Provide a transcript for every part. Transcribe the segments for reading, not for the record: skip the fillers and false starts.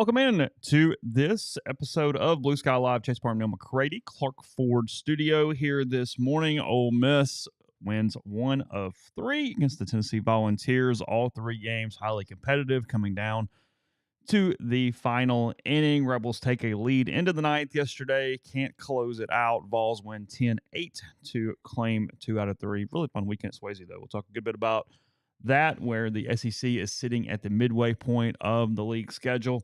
Welcome in to this episode of Blue Sky Live. Chase Parham, Neal, McCready, Clark Ford Studio here this morning. Ole Miss wins 1 of 3 against the Tennessee Volunteers. All 3 games highly competitive, coming down to the final inning. Rebels take a lead into the ninth yesterday. Can't close it out. Vols win 10-8 to claim 2 out of 3. Really fun weekend at Swayze, though. We'll talk a good bit about that, where the SEC is sitting at the midway point of the league schedule.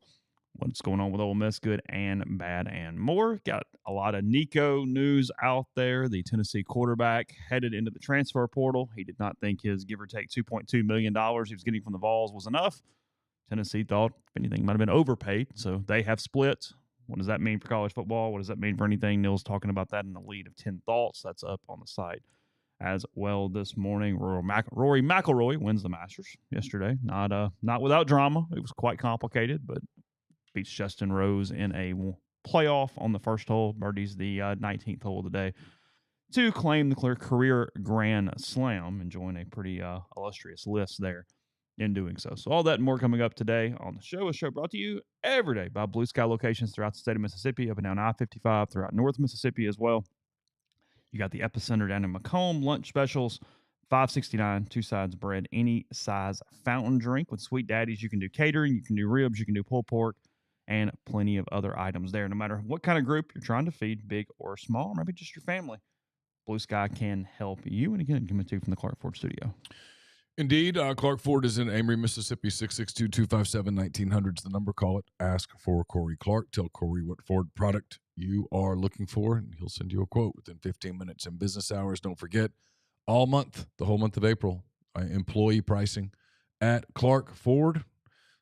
What's going on with Ole Miss, good and bad, and more. Got a lot of Nico news out there. The Tennessee quarterback headed into the transfer portal. He did not think his give or take $2.2 million he was getting from the Vols was enough. Tennessee thought, if anything, might have been overpaid. So they have split. What does that mean for college football? What does that mean for anything? Neal's talking about that in the lead of 10 thoughts. That's up on the site as well this morning. Rory McIlroy wins the Masters yesterday. Not without drama. It was quite complicated, but beats Justin Rose in a playoff on the first hole. Birdies the 19th hole of the day to claim the career Grand Slam and join a pretty illustrious list there in doing so. So all that and more coming up today on the show. A show brought to you every day by Blue Sky locations throughout the state of Mississippi, up and down I-55, throughout North Mississippi as well. You got the Epicenter down in Macomb, lunch specials, $5.69, 2 sides bread, any size fountain drink. With Sweet Daddies, you can do catering, you can do ribs, you can do pulled pork, and plenty of other items there. No matter what kind of group you're trying to feed, big or small, or maybe just your family, Blue Sky can help you. And again, coming to you from the Clark Ford Studio. Indeed, Clark Ford is in Amory, Mississippi. 662-257-1900 is the number. Call it. Ask for Corey Clark. Tell Corey what Ford product you are looking for, and he'll send you a quote within 15 minutes in business hours. Don't forget, all month, the whole month of April, employee pricing at Clark Ford.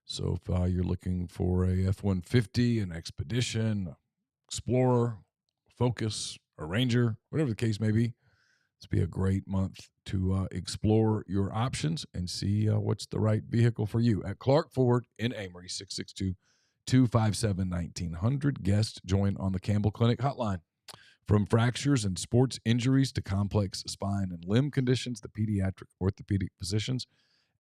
So if you're looking for a F-150, an Expedition, Explorer, Focus, a Ranger, whatever the case may be, this will be a great month to explore your options and see what's the right vehicle for you. At Clark Ford in Amory, 662-257-1900. Guests join on the Campbell Clinic hotline. From fractures and sports injuries to complex spine and limb conditions, the pediatric orthopedic physicians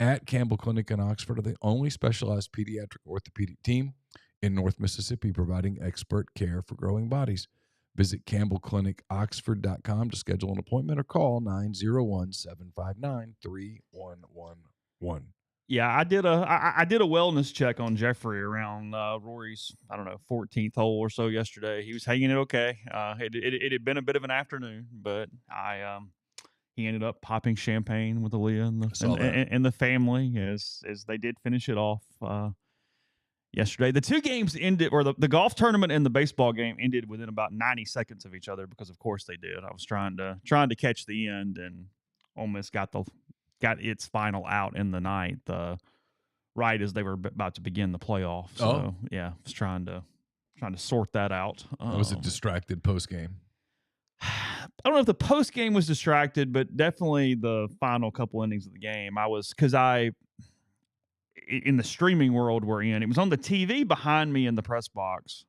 at Campbell Clinic in Oxford are the only specialized pediatric orthopedic team in North Mississippi, providing expert care for growing bodies. Visit CampbellClinicOxford.com to schedule an appointment or call 901-759-3111. Yeah, I did a wellness check on Jeffrey around Rory's, 14th hole or so yesterday. He was hanging it okay. It had been a bit of an afternoon, but he ended up popping champagne with Aaliyah and the family as they did finish it off yesterday. The 2 games ended, or the golf tournament and the baseball game ended within about 90 seconds of each other because, of course, they did. I was trying to catch the end, and Ole Miss got its final out in the ninth, right as they were about to begin the playoff. So yeah, I was trying to sort that out. That was a distracted post game. I don't know if the post game was distracted, but definitely the final couple innings of the game. In the streaming world we're in, it was on the TV behind me in the press box.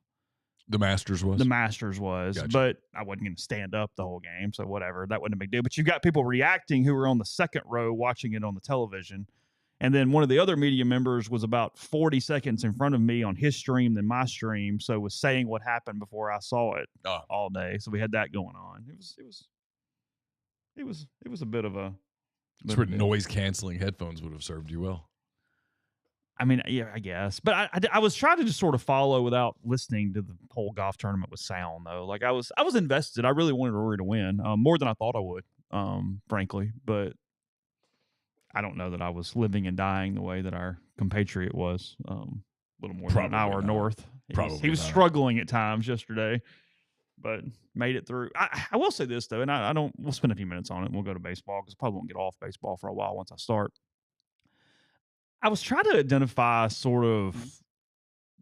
The Masters was? The Masters was, gotcha. But I wasn't going to stand up the whole game, so whatever. That wasn't a big deal. But you've got people reacting who were on the second row watching it on the television. And then one of the other media members was about 40 seconds in front of me on his stream than my stream, so was saying what happened before I saw it all day. So we had that going on. It was a bit of a... That's where noise-canceling headphones would have served you well. I mean, yeah, I guess. But I was trying to just sort of follow without listening to the whole golf tournament with sound, though. Like, I was invested. I really wanted Rory to win, more than I thought I would, frankly. But I don't know that I was living and dying the way that our compatriot was, a little more than an hour north. He was struggling at times yesterday, but made it through. I will say this, though, and we'll spend a few minutes on it, and we'll go to baseball, because I probably won't get off baseball for a while once I start. I was trying to identify sort of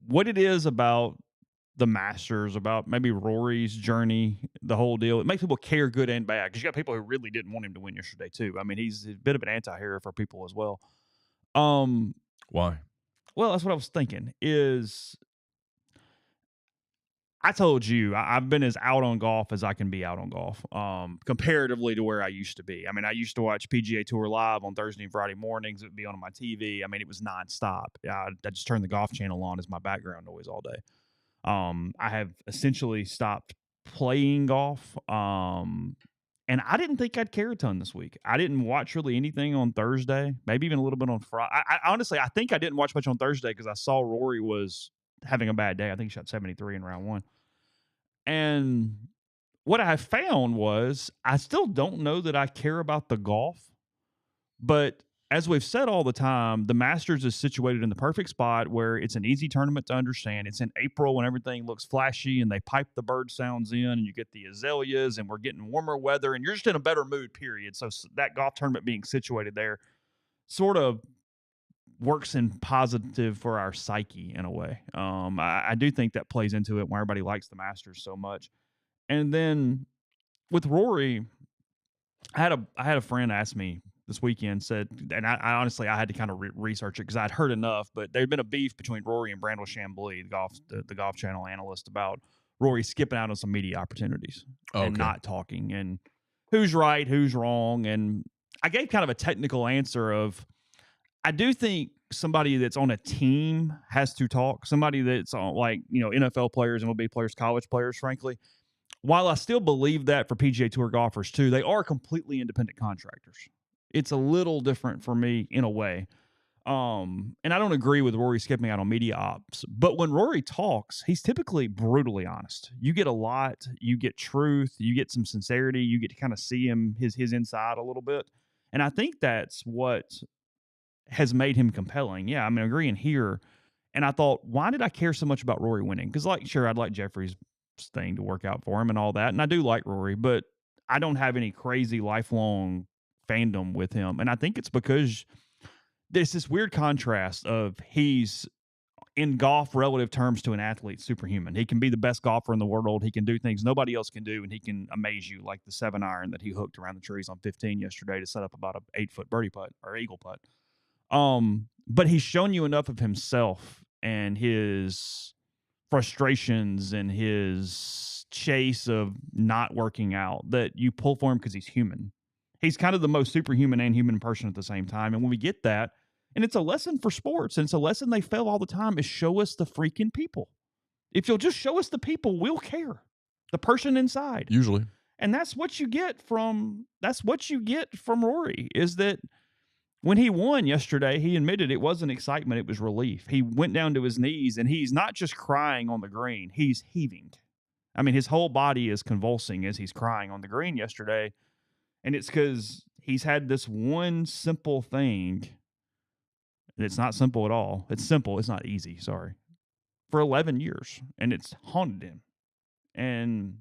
what it is about the Masters, about maybe Rory's journey, the whole deal. It makes people care good and bad, because you got people who really didn't want him to win yesterday too. I mean, he's a bit of an anti-hero for people as well. Why? Well, that's what I was thinking is I told you I've been as out on golf as I can be out on golf, comparatively to where I used to be. I mean, I used to watch PGA Tour live on Thursday and Friday mornings. It would be on my TV. I mean, it was nonstop. I just turned the golf channel on as my background noise all day. I have essentially stopped playing golf. And I didn't think I'd care a ton this week. I didn't watch really anything on Thursday, maybe even a little bit on Friday. I honestly, I think I didn't watch much on Thursday because I saw Rory was having a bad day. I think he shot 73 in round one. And what I found was I still don't know that I care about the golf, but as we've said all the time, the Masters is situated in the perfect spot where it's an easy tournament to understand. It's in April when everything looks flashy and they pipe the bird sounds in and you get the azaleas and we're getting warmer weather and you're just in a better mood, period. So that golf tournament being situated there sort of works in positive for our psyche in a way. I do think that plays into it when everybody likes the Masters so much. And then with Rory, I had a friend ask me this weekend, said, and I honestly I had to kind of research it because I'd heard enough, but there'd been a beef between Rory and Brandel Chambly, the Golf Channel analyst, about Rory skipping out on some media opportunities and not talking, and who's right, who's wrong, and I gave kind of a technical answer of I do think somebody that's on a team has to talk. Somebody that's on, like, NFL players, MLB players, college players, frankly. While I still believe that for PGA Tour golfers too, they are completely independent contractors. It's a little different for me in a way. And I don't agree with Rory skipping out on media ops, but when Rory talks, he's typically brutally honest. You get a lot, you get truth, you get some sincerity, you get to kind of see his inside a little bit. And I think that's what has made him compelling. Yeah, I'm agreeing here. And I thought, why did I care so much about Rory winning? Because, like, sure, I'd like Jeffrey's thing to work out for him and all that. And I do like Rory, but I don't have any crazy lifelong fandom with him. And I think it's because there's this weird contrast of he's in golf relative terms to an athlete, superhuman. He can be the best golfer in the world. He can do things nobody else can do, and he can amaze you, like the 7-iron that he hooked around the trees on 15 yesterday to set up about a 8-foot birdie putt or eagle putt. But he's shown you enough of himself and his frustrations and his chase of not working out that you pull for him because he's human. He's kind of the most superhuman and human person at the same time. And when we get that, and it's a lesson for sports, and it's a lesson they fail all the time, is show us the freaking people. If you'll just show us the people, we'll care. The person inside. Usually. And that's what you get from Rory, is that when he won yesterday, he admitted it wasn't excitement, it was relief. He went down to his knees, and he's not just crying on the green, he's heaving. I mean, his whole body is convulsing as he's crying on the green yesterday, and it's because he's had this one simple thing. It's not simple at all. It's simple. It's not easy, sorry. For 11 years, and it's haunted him. And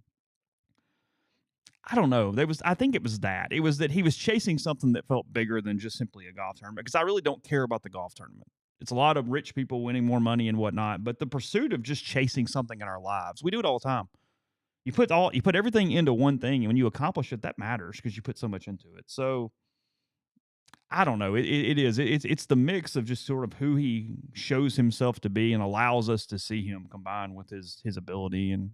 I don't know. I think it was that. It was that he was chasing something that felt bigger than just simply a golf tournament, because I really don't care about the golf tournament. It's a lot of rich people winning more money and whatnot, but the pursuit of just chasing something in our lives, we do it all the time. You put everything into one thing, and when you accomplish it, that matters because you put so much into it. So I don't know. It's the mix of just sort of who he shows himself to be and allows us to see him combined with his ability. And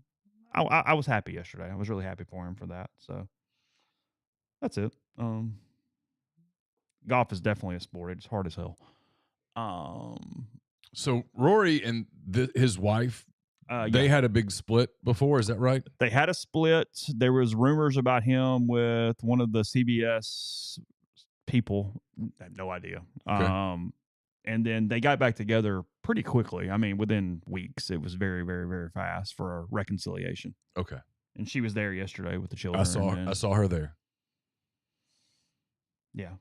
I was happy yesterday. I was really happy for him for that. So that's it. Golf is definitely a sport. It's hard as hell. So Rory and his wife, they had a big split before. Is that right? They had a split. There was rumors about him with one of the CBS people. I have no idea. Okay. And then they got back together pretty quickly. I mean, within weeks. It was very, very, very fast for a reconciliation. Okay. And she was there yesterday with the children. I saw her there. Yeah.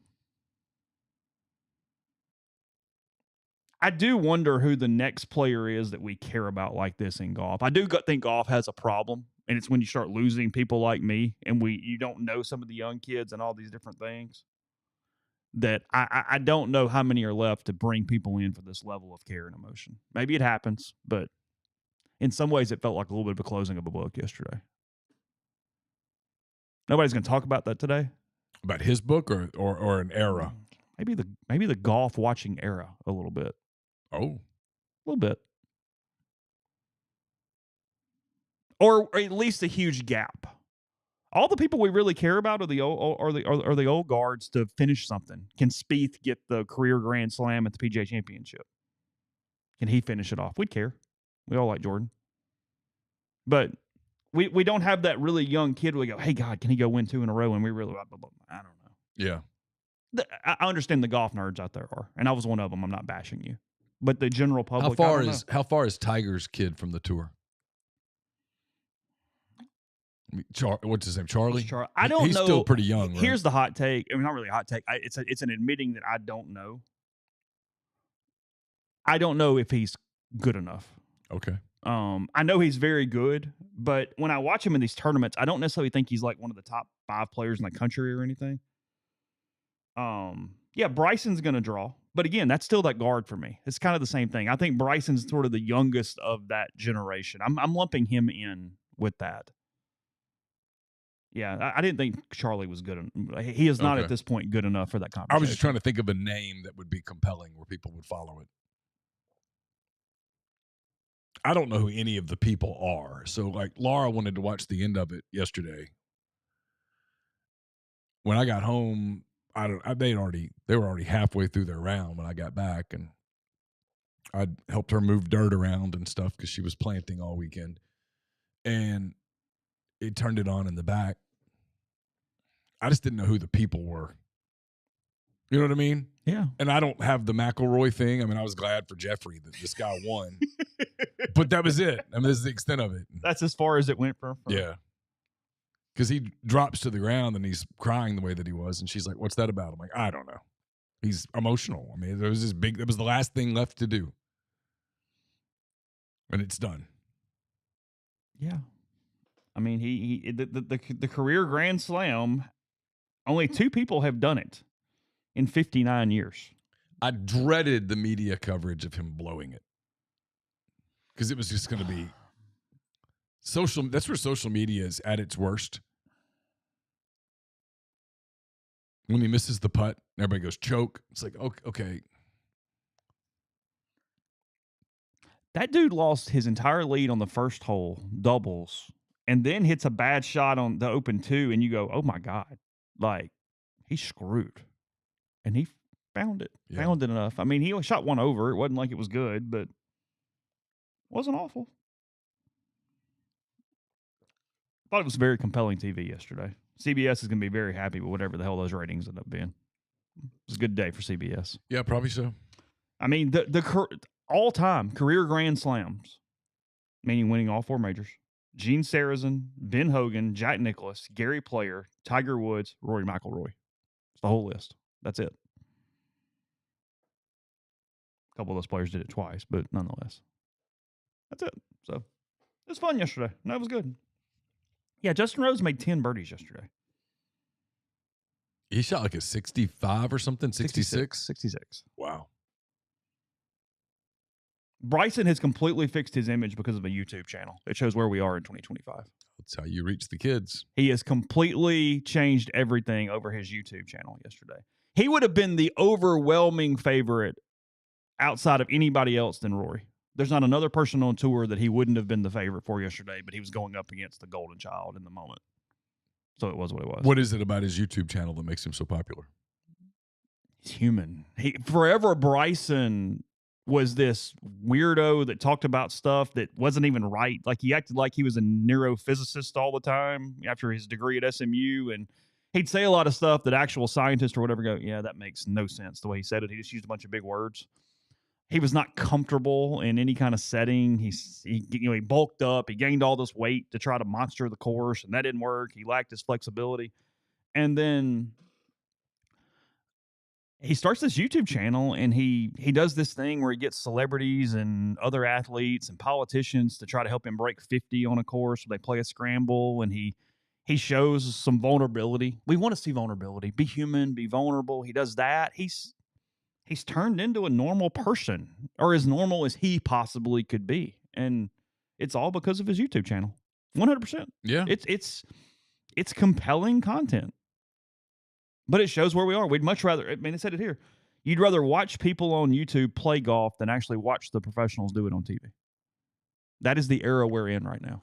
I do wonder who the next player is that we care about like this in golf. I do think golf has a problem, and it's when you start losing people like me, and you don't know some of the young kids and all these different things, that I don't know how many are left to bring people in for this level of care and emotion. Maybe it happens, but in some ways it felt like a little bit of a closing of a book yesterday. Nobody's going to talk about that today? About his book or an era? Maybe the golf watching era a little bit. Oh. A little bit. or at least a huge gap. All the people we really care about are the old guards to finish something. Can Spieth get the career Grand Slam at the PGA Championship? Can he finish it off? We'd care. We all like Jordan. But we don't have that really young kid where we go, hey, God, can he go win 2 in a row? And we really, I don't know. Yeah. I understand the golf nerds out there are, and I was one of them. I'm not bashing you. But the general public, how far is Tiger's kid from the tour? What's his name? Charlie? I don't know. He's still pretty young. Right? Here's the hot take. I mean, not really a hot take. It's an admitting that I don't know. I don't know if he's good enough. Okay. I know he's very good, but when I watch him in these tournaments, I don't necessarily think he's like one of the top 5 players in the country or anything. Yeah, Bryson's going to draw. But again, that's still that guard for me. It's kind of the same thing. I think Bryson's sort of the youngest of that generation. I'm lumping him in with that. Yeah, I didn't think Charlie was good. He is not at this point good enough for that conversation. I was just trying to think of a name that would be compelling where people would follow it. I don't know who any of the people are. So, like, Laura wanted to watch the end of it yesterday. When I got home, they were already halfway through their round when I got back, and I helped her move dirt around and stuff because she was planting all weekend. And it turned it on in the back. I just didn't know who the people were. You know what I mean? Yeah. And I don't have the McIlroy thing. I mean, I was glad for Jeffrey that this guy won. But that was it. I mean, this is the extent of it. That's as far as it went for. Yeah. Because he drops to the ground and he's crying the way that he was. And she's like, what's that about? I'm like, I don't know. He's emotional. I mean, it was the last thing left to do. And it's done. Yeah. I mean, the career Grand Slam, only 2 people have done it in 59 years. I dreaded the media coverage of him blowing it. Because it was just going to be that's where social media is at its worst. When he misses the putt, everybody goes choke. It's like, okay. That dude lost his entire lead on the first hole, doubles, and then hits a bad shot on the open 2, and you go, oh my God, like, he's screwed. And he found it enough. I mean, he only shot one over. It wasn't like it was good, but it wasn't awful. Thought it was very compelling TV yesterday. CBS is going to be very happy with whatever the hell those ratings end up being. It was a good day for CBS. Yeah, probably so. I mean, the all-time career Grand Slams, meaning winning all 4 majors, Gene Sarazen, Ben Hogan, Jack Nicklaus, Gary Player, Tiger Woods, Rory McIlroy. It's the whole list. That's it. A couple of those players did it twice, but nonetheless. That's it. So, it was fun yesterday. No, it was good. Yeah, Justin Rose made 10 birdies yesterday. He shot like a 65 or something, 66? 66. Wow. Bryson has completely fixed his image because of a YouTube channel. It shows where we are in 2025. That's how you reach the kids. He has completely changed everything over his YouTube channel yesterday. He would have been the overwhelming favorite outside of anybody else than Rory. There's not another person on tour that he wouldn't have been the favorite for yesterday, but he was going up against the golden child in the moment. So it was what it was. What is it about his YouTube channel that makes him so popular? He's human. Forever Bryson was this weirdo that talked about stuff that wasn't even right. Like, he acted like he was a neurophysicist all the time after his degree at SMU, and he'd say a lot of stuff that actual scientists or whatever go, yeah, that makes no sense the way he said it. He just used a bunch of big words. He was not comfortable in any kind of setting. He bulked up. He gained all this weight to try to monster the course, and that didn't work. He lacked his flexibility. And then he starts this YouTube channel, and he does this thing where he gets celebrities and other athletes and politicians to try to help him break 50 on a course where they play a scramble, and he shows some vulnerability. We want to see vulnerability. Be human, be vulnerable. He does that. He's turned into a normal person, or as normal as he possibly could be. And it's all because of his YouTube channel. 100%. Yeah. It's compelling content. But it shows where we are. We'd much rather, I mean, I said it here. You'd rather watch people on YouTube play golf than actually watch the professionals do it on TV. That is the era we're in right now.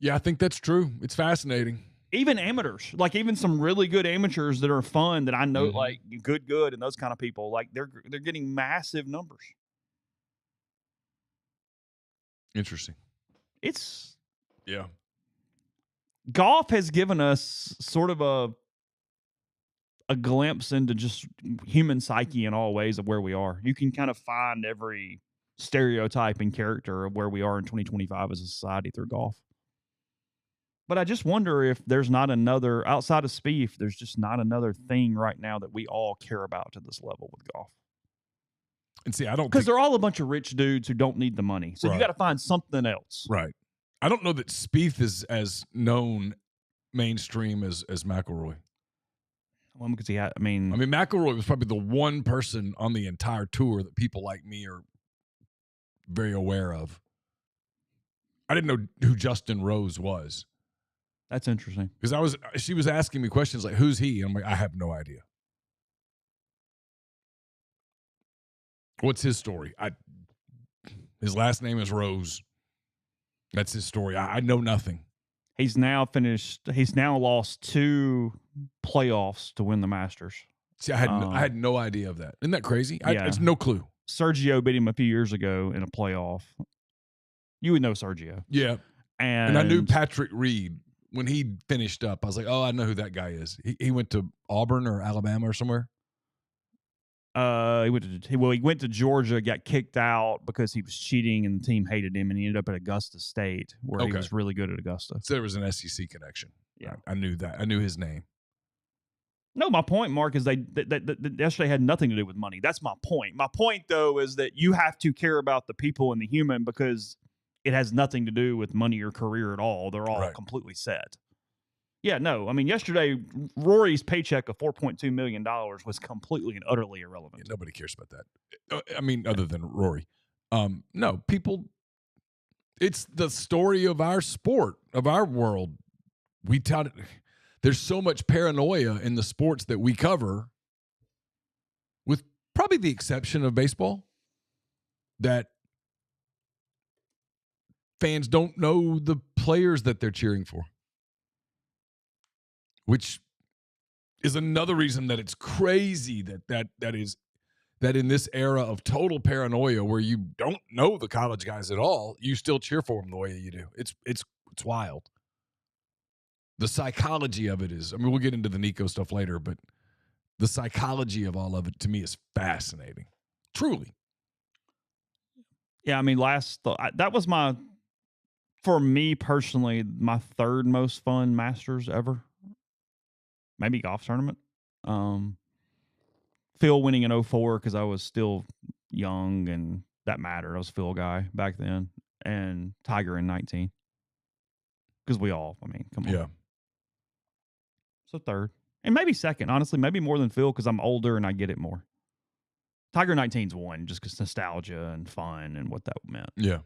Yeah, I think that's true. It's fascinating. Even amateurs, like even some really good amateurs that are fun that I know, like good, and those kind of people, like they're getting massive numbers. Interesting. It's Yeah. golf has given us sort of a glimpse into just human psyche in all ways of where we are. You can kind of find every stereotype and character of where we are in 2025 as a society through golf. But I just wonder if there's not another, outside of Spieth, there's just not another thing right now that we all care about to this level with golf. And see, I don't Because think they're all a bunch of rich dudes who don't need the money. So you Right. got to find something else. right. I don't know that Spieth is as known mainstream as McIlroy. Well, because he had, I mean, McIlroy was probably the one person on the entire tour that people like me are very aware of. I didn't know who Justin Rose was that's interesting. because she was asking me questions like, "Who's he?" And I'm like, I have no idea. What's his story? His last name is Rose. That's his story. I know nothing. He's now lost 2 playoffs to win the Masters. See, I had no idea of that. Isn't that crazy? Yeah. It's no clue. Sergio beat him a few years ago in a playoff. You would know Sergio. Yeah. And I knew Patrick Reed when he finished up. I was like, oh, I know who that guy is. He went to Auburn or Alabama or somewhere. He went to Georgia, got kicked out because he was cheating and the team hated him, and he ended up at Augusta State where he was really good at Augusta. So there was an SEC connection. Yeah. I knew that. I knew his name. No, my point, Mark, is that yesterday had nothing to do with money. That's my point. My point, though, is that you have to care about the people and the human because it has nothing to do with money or career at all. They're all completely set. Yeah, no. I mean, yesterday, Rory's paycheck of $4.2 million was completely and utterly irrelevant. Yeah, nobody cares about that. I mean, other than Rory. No, people, it's the story of our sport, of our world. We tout it. There's so much paranoia in the sports that we cover, with probably the exception of baseball, that fans don't know the players that they're cheering for, which is another reason that it's crazy that in this era of total paranoia where you don't know the college guys at all, you still cheer for them the way you do. It's wild. The psychology of it is, I mean, we'll get into the Nico stuff later, but the psychology of all of it to me is fascinating. Truly. Yeah, I mean, that was for me personally, my 3rd most fun Masters ever. Maybe golf tournament. Phil winning in 2004 because I was still young and that mattered. I was a Phil guy back then. And Tiger in 19. Because come on. Yeah. So 3rd. And maybe 2nd, honestly. Maybe more than Phil because I'm older and I get it more. Tiger 19's 1 just because nostalgia and fun and what that meant. Yeah.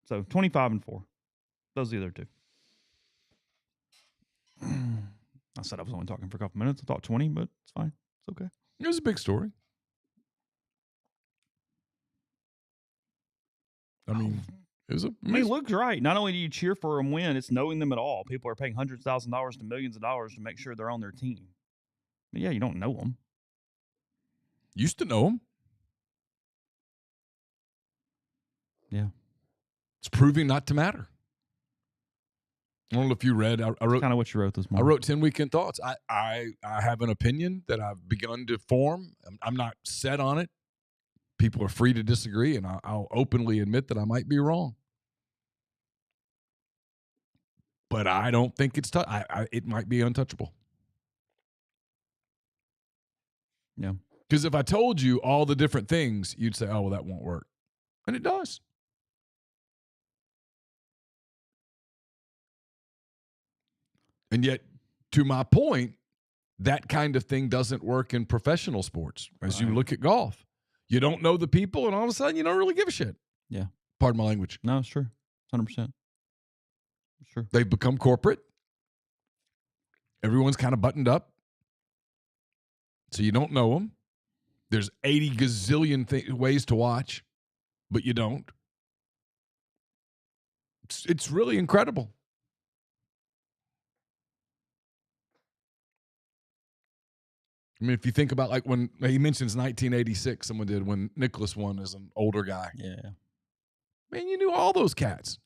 So 25 and 4. Those are the other 2. I said I was only talking for a couple minutes. I thought 20, but it's fine. It's okay. It was a big story. I mean, it was Luke's right. Not only do you cheer for them win, it's knowing them at all. People are paying hundreds of thousands of dollars to millions of dollars to make sure they're on their team. But yeah, you don't know them. Used to know them. Yeah. It's proving not to matter. I don't know if you read. I wrote kind of what you wrote this morning. I wrote 10 weekend thoughts. I have an opinion that I've begun to form. I'm not set on it. People are free to disagree, and I'll openly admit that I might be wrong. But I don't think it's it might be untouchable. Yeah. Because if I told you all the different things, you'd say, "Oh, well, that won't work," and it does. And yet, to my point, that kind of thing doesn't work in professional sports. As you look at golf, you don't know the people, and all of a sudden, you don't really give a shit. Yeah. Pardon my language. No, it's true. 100%. It's true. They've become corporate. Everyone's kind of buttoned up. So you don't know them. There's 80 gazillion ways to watch, but you don't. It's really incredible. I mean, if you think about like when he mentions 1986, someone did when Nicholas won as an older guy. Yeah. Man, you knew all those cats.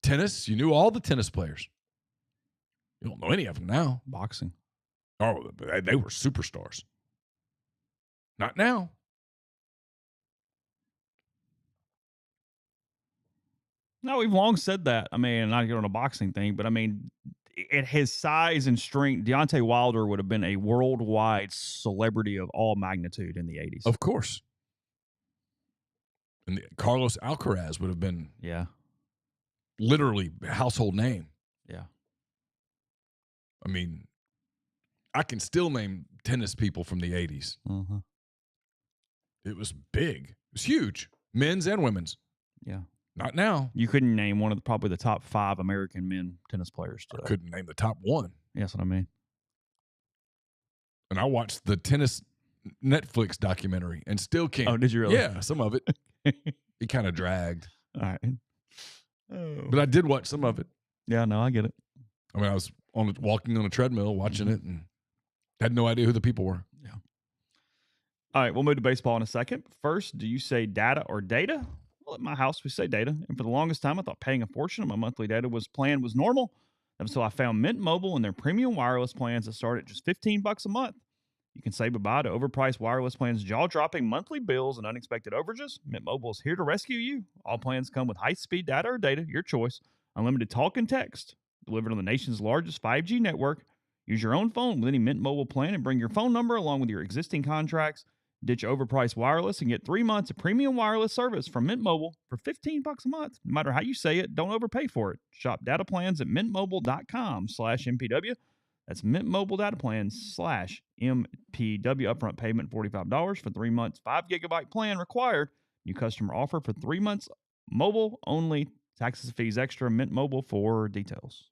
Tennis, you knew all the tennis players. You don't know any of them now. Boxing. Oh, they were superstars. Not now. No, we've long said that. I mean, not get on a boxing thing, but I mean, at his size and strength, Deontay Wilder would have been a worldwide celebrity of all magnitude in the 80s. Of course. And Carlos Alcaraz would have been literally a household name. Yeah. I mean, I can still name tennis people from the 80s. Uh-huh. It was big. It was huge. Men's and women's. Yeah. Not now. You couldn't name one of probably the top 5 American men tennis players today. I couldn't name the top 1. Yeah, that's what I mean. And I watched the tennis Netflix documentary and still can't. Oh, did you really? Yeah, some of it. It kind of dragged. All right. Oh. But I did watch some of it. Yeah, no, I get it. I mean, I was walking on a treadmill watching it and had no idea who the people were. Yeah. All right, we'll move to baseball in a second. First, do you say data or data? Well, at my house, we say data. And for the longest time, I thought paying a fortune on my monthly data plan was normal. Until I found Mint Mobile and their premium wireless plans that start at just $15 a month. You can say goodbye to overpriced wireless plans, jaw-dropping monthly bills, and unexpected overages. Mint Mobile is here to rescue you. All plans come with high-speed data or data, your choice. Unlimited talk and text, delivered on the nation's largest 5G network. Use your own phone with any Mint Mobile plan and bring your phone number along with your existing contracts. Ditch overpriced wireless and get 3 months of premium wireless service from Mint Mobile for $15 a month. No matter how you say it, don't overpay for it. Shop data plans at mintmobile.com/MPW. That's Mint Mobile data plans /MPW. Upfront payment $45 for 3 months. 5 gigabyte plan required. New customer offer for 3 months. Mobile only. Taxes and fees extra. Mint Mobile for details.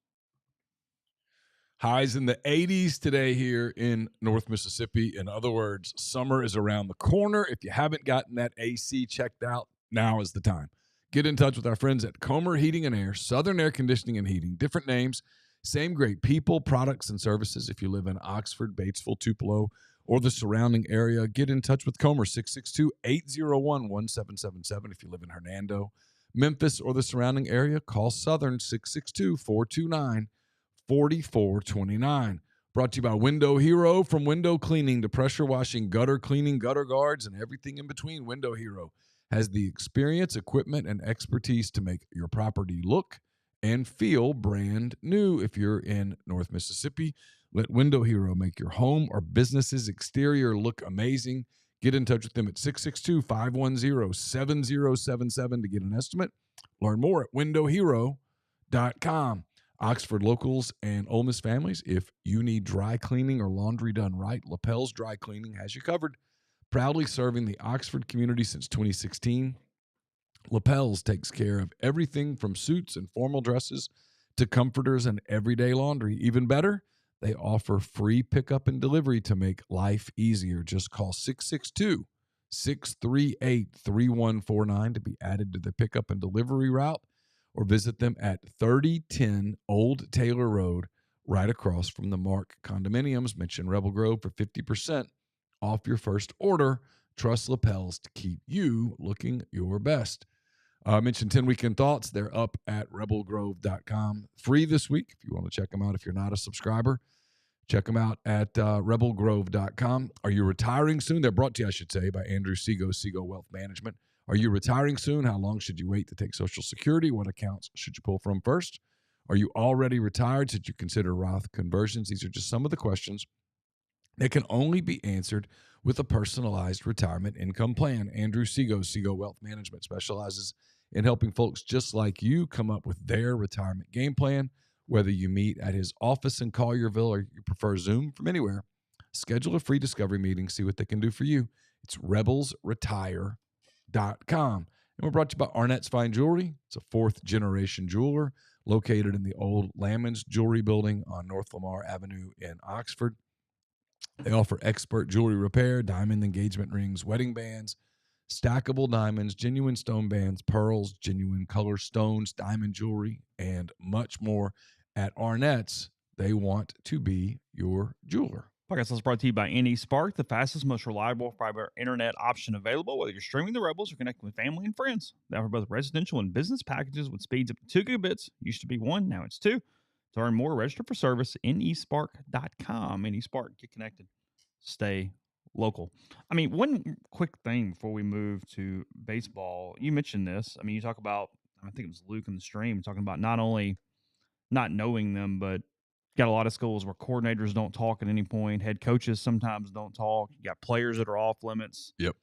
Highs in the 80s today here in North Mississippi. In other words, summer is around the corner. If you haven't gotten that AC checked out, now is the time. Get in touch with our friends at Comer Heating and Air, Southern Air Conditioning and Heating. Different names, same great people, products, and services. If you live in Oxford, Batesville, Tupelo, or the surrounding area, get in touch with Comer, 662-801-1777. If you live in Hernando, Memphis, or the surrounding area, call Southern, 662-429-4429. Brought to you by Window Hero. From window cleaning to pressure washing, gutter cleaning, gutter guards, and everything in between, Window Hero has the experience, equipment, and expertise to make your property look and feel brand new. If you're in North Mississippi, let Window Hero make your home or business's exterior look amazing. Get in touch with them at 662-510-7077 to get an estimate. Learn more at windowhero.com. Oxford locals and Ole Miss families, if you need dry cleaning or laundry done right, Lapel's Dry Cleaning has you covered. Proudly serving the Oxford community since 2016, Lapel's takes care of everything from suits and formal dresses to comforters and everyday laundry. Even better, they offer free pickup and delivery to make life easier. Just call 662-638-3149 to be added to the pickup and delivery route, or visit them at 3010 Old Taylor Road, right across from the Mark Condominiums. Mention Rebel Grove for 50% off your first order. Trust Lapels to keep you looking your best. Mention 10 Weekend Thoughts. They're up at rebelgrove.com. Free this week if you want to check them out. If you're not a subscriber, check them out at rebelgrove.com. Are you retiring soon? They're brought to you, I should say, by Andrew Sego, Sego Wealth Management. Are you retiring soon? How long should you wait to take Social Security? What accounts should you pull from first? Are you already retired? Should you consider Roth conversions? These are just some of the questions that can only be answered with a personalized retirement income plan. Andrew Sego, Sego Wealth Management, specializes in helping folks just like you come up with their retirement game plan. Whether you meet at his office in Collierville or you prefer Zoom from anywhere, schedule a free discovery meeting, see what they can do for you. It's rebelsretire.com. And we're brought to you by Arnett's Fine Jewelry. It's a 4th-generation jeweler located in the old Lamons Jewelry Building on North Lamar Avenue in Oxford. They offer expert jewelry repair, diamond engagement rings, wedding bands, stackable diamonds, genuine stone bands, pearls, genuine color stones, diamond jewelry, and much more. At Arnett's, they want to be your jeweler. Podcast is brought to you by AnySpark, the fastest, most reliable fiber internet option available. Whether you're streaming the Rebels or connecting with family and friends, they offer both residential and business packages with speeds up to 2 gigabits. Used to be 1, now it's 2. To learn more, register for service, nespark.com. AnySpark, get connected. Stay local. I mean, one quick thing before we move to baseball. You mentioned this. I mean, you talk about, I think it was Luke in the stream, talking about not only not knowing them, but got a lot of schools where coordinators don't talk at any point. Head coaches sometimes don't talk. You got players that are off limits. Yep.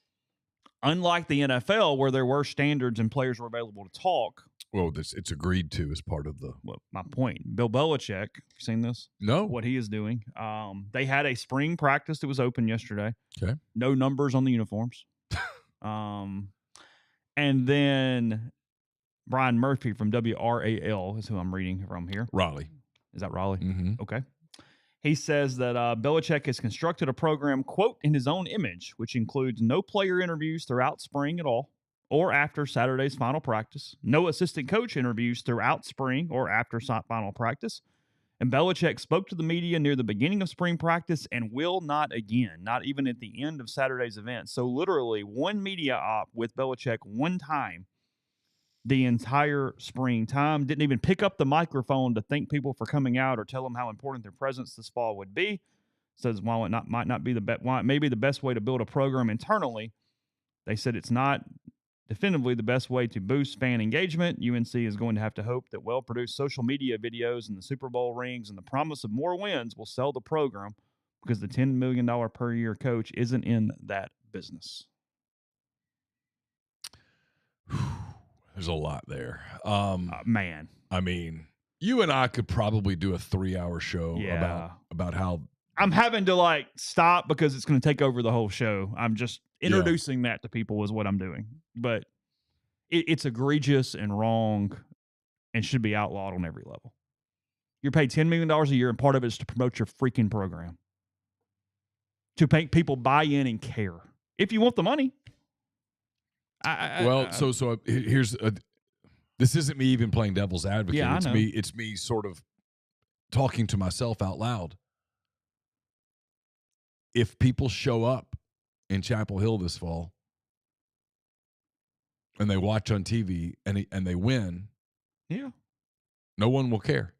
Unlike the NFL, where there were standards and players were available to talk. Well, it's agreed to as part of the. Well, my point. Bill Belichick, you seen this? No. What he is doing. They had a spring practice that was open yesterday. Okay. No numbers on the uniforms. And then Brian Murphy from WRAL is who I'm reading from here. Raleigh. Is that Raleigh? Mm-hmm. Okay. He says that Belichick has constructed a program, quote, in his own image, which includes no player interviews throughout spring at all or after Saturday's final practice, no assistant coach interviews throughout spring or after final practice. And Belichick spoke to the media near the beginning of spring practice and will not again, not even at the end of Saturday's event. So literally one media op with Belichick one time the entire spring time. Didn't even pick up the microphone to thank people for coming out or tell them how important their presence this fall would be. Says while it might not be maybe the best way to build a program internally, they said it's not definitively the best way to boost fan engagement. UNC is going to have to hope that well-produced social media videos and the Super Bowl rings and the promise of more wins will sell the program because the $10 million per year coach isn't in that business. There's a lot there. Man. I mean, you and I could probably do a 3-hour show about how I'm having to stop because it's going to take over the whole show. I'm just introducing that to people is what I'm doing. But it's egregious and wrong and should be outlawed on every level. You're paid $10 million a year, and part of it is to promote your freaking program. To make people buy in and care. If you want the money. So here's this isn't me even playing devil's advocate. Yeah, It's me sort of talking to myself out loud. If people show up in Chapel Hill this fall and they watch on TV and they win, no one will care.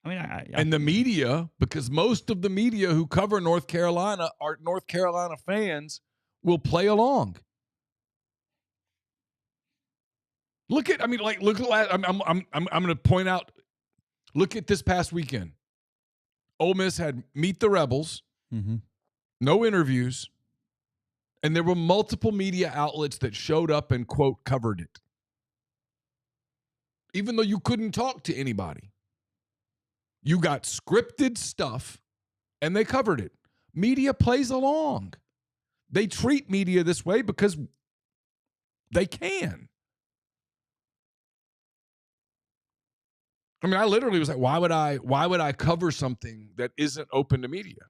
I mean, and the media, because most of the media who cover North Carolina are North Carolina fans, will play along. Look at I'm going to point out. Look at this past weekend. Ole Miss had Meet the Rebels, no interviews, and there were multiple media outlets that showed up and quote covered it, even though you couldn't talk to anybody. You got scripted stuff, and they covered it. Media plays along. They treat media this way because they can. I mean, I literally was like, why would I cover something that isn't open to media?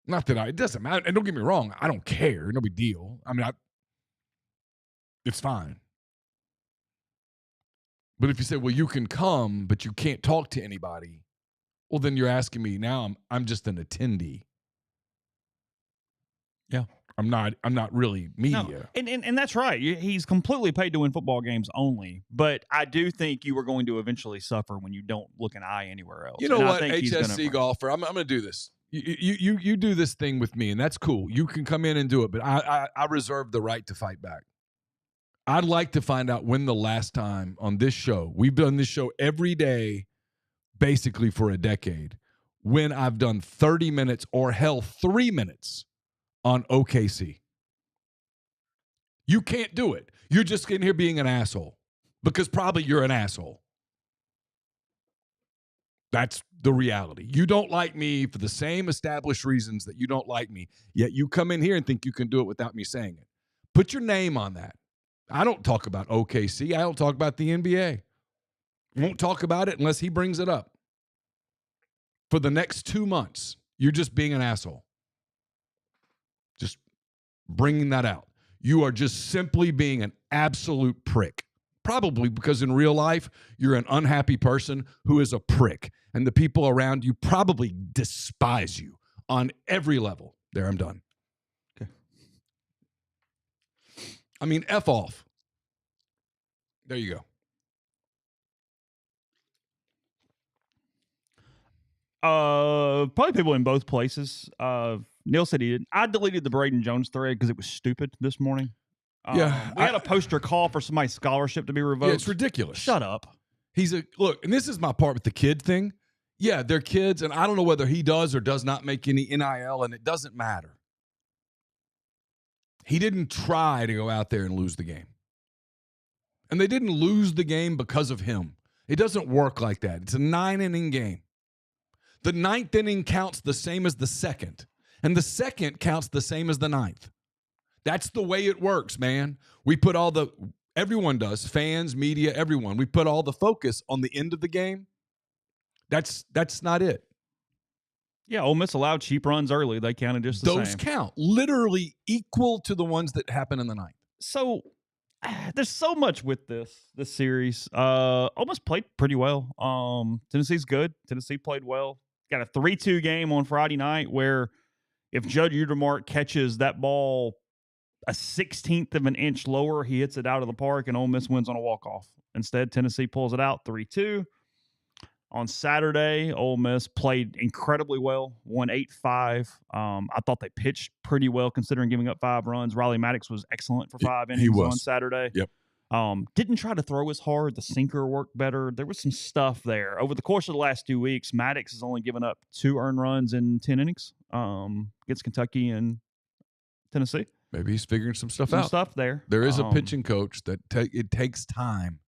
Not that it doesn't matter. And don't get me wrong, I don't care. No big deal. I mean, it's fine. But if you say, well, you can come, but you can't talk to anybody, well, then you're asking me now I'm just an attendee. Yeah. I'm not really media. No. And that's right. He's completely paid to win football games only. But I do think you are going to eventually suffer when you don't look an eye anywhere else. You know what, HSC golfer, I'm going to do this. You do this thing with me, and that's cool. You can come in and do it, but I reserve the right to fight back. I'd like to find out when the last time on this show, we've done this show every day basically for a decade, when I've done 30 minutes or hell 3 minutes on OKC. You can't do it. You're just in here being an asshole because probably you're an asshole. That's the reality. You don't like me for the same established reasons that you don't like me, yet you come in here and think you can do it without me saying it. Put your name on that. I don't talk about OKC. I don't talk about the NBA. Won't talk about it unless he brings it up. For the next 2 months, you're just being an asshole. Just bringing that out. You are just simply being an absolute prick. Probably because in real life, you're an unhappy person who is a prick, and the people around you probably despise you on every level. There, I'm done. Okay. I mean, F off. There you go. Probably people in both places. Neal said he didn't. I deleted the Braden Jones thread because it was stupid this morning. Yeah, we had a poster call for somebody's scholarship to be revoked. Yeah, it's ridiculous. Shut up. Look, and this is my part with the kid thing. Yeah, they're kids, and I don't know whether he does or does not make any NIL, and it doesn't matter. He didn't try to go out there and lose the game. And they didn't lose the game because of him. It doesn't work like that. It's a 9-inning game. The 9th inning counts the same as the second, and the second counts the same as the 9th. That's the way it works, man. We put everyone does, fans, media, everyone. We put all the focus on the end of the game. That's not it. Yeah, Ole Miss allowed cheap runs early. They counted just the same. Those count. Literally equal to the ones that happen in the 9th. So there's so much with this series. Ole Miss played pretty well. Tennessee's good. Tennessee played well. Got a 3-2 game on Friday night where if Judd Utermark catches that ball a 16th of an inch lower, he hits it out of the park, and Ole Miss wins on a walk-off. Instead, Tennessee pulls it out 3-2. On Saturday, Ole Miss played incredibly well, won 8-5. I thought they pitched pretty well considering giving up 5 runs. Riley Maddox was excellent for 5 innings on Saturday. Yep. Didn't try to throw as hard. The sinker worked better. There was some stuff there. Over the course of the last 2 weeks, Maddox has only given up 2 earned runs in 10 innings against Kentucky and Tennessee. Maybe he's figuring some stuff out. Stuff there. There is a pitching coach that it takes time.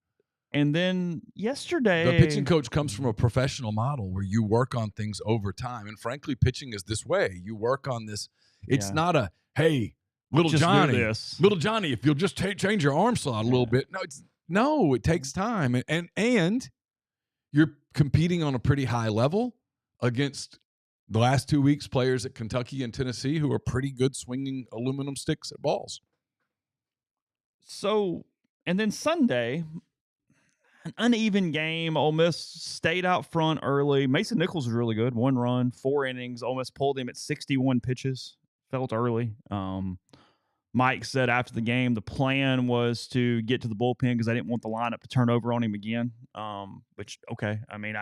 And then yesterday, the pitching coach comes from a professional model where you work on things over time. And frankly, pitching is this way. You work on this. It's not a, hey, little Johnny, if you'll just change your arm slot a little bit. No, it takes time. And you're competing on a pretty high level against the last 2 weeks players at Kentucky and Tennessee who are pretty good swinging aluminum sticks at balls. So, and then Sunday, an uneven game. Ole Miss stayed out front early. Mason Nichols was really good. 1 run, 4 innings. Ole Miss pulled him at 61 pitches. Felt early. Mike said after the game the plan was to get to the bullpen because they didn't want the lineup to turn over on him again. Which, okay. I mean,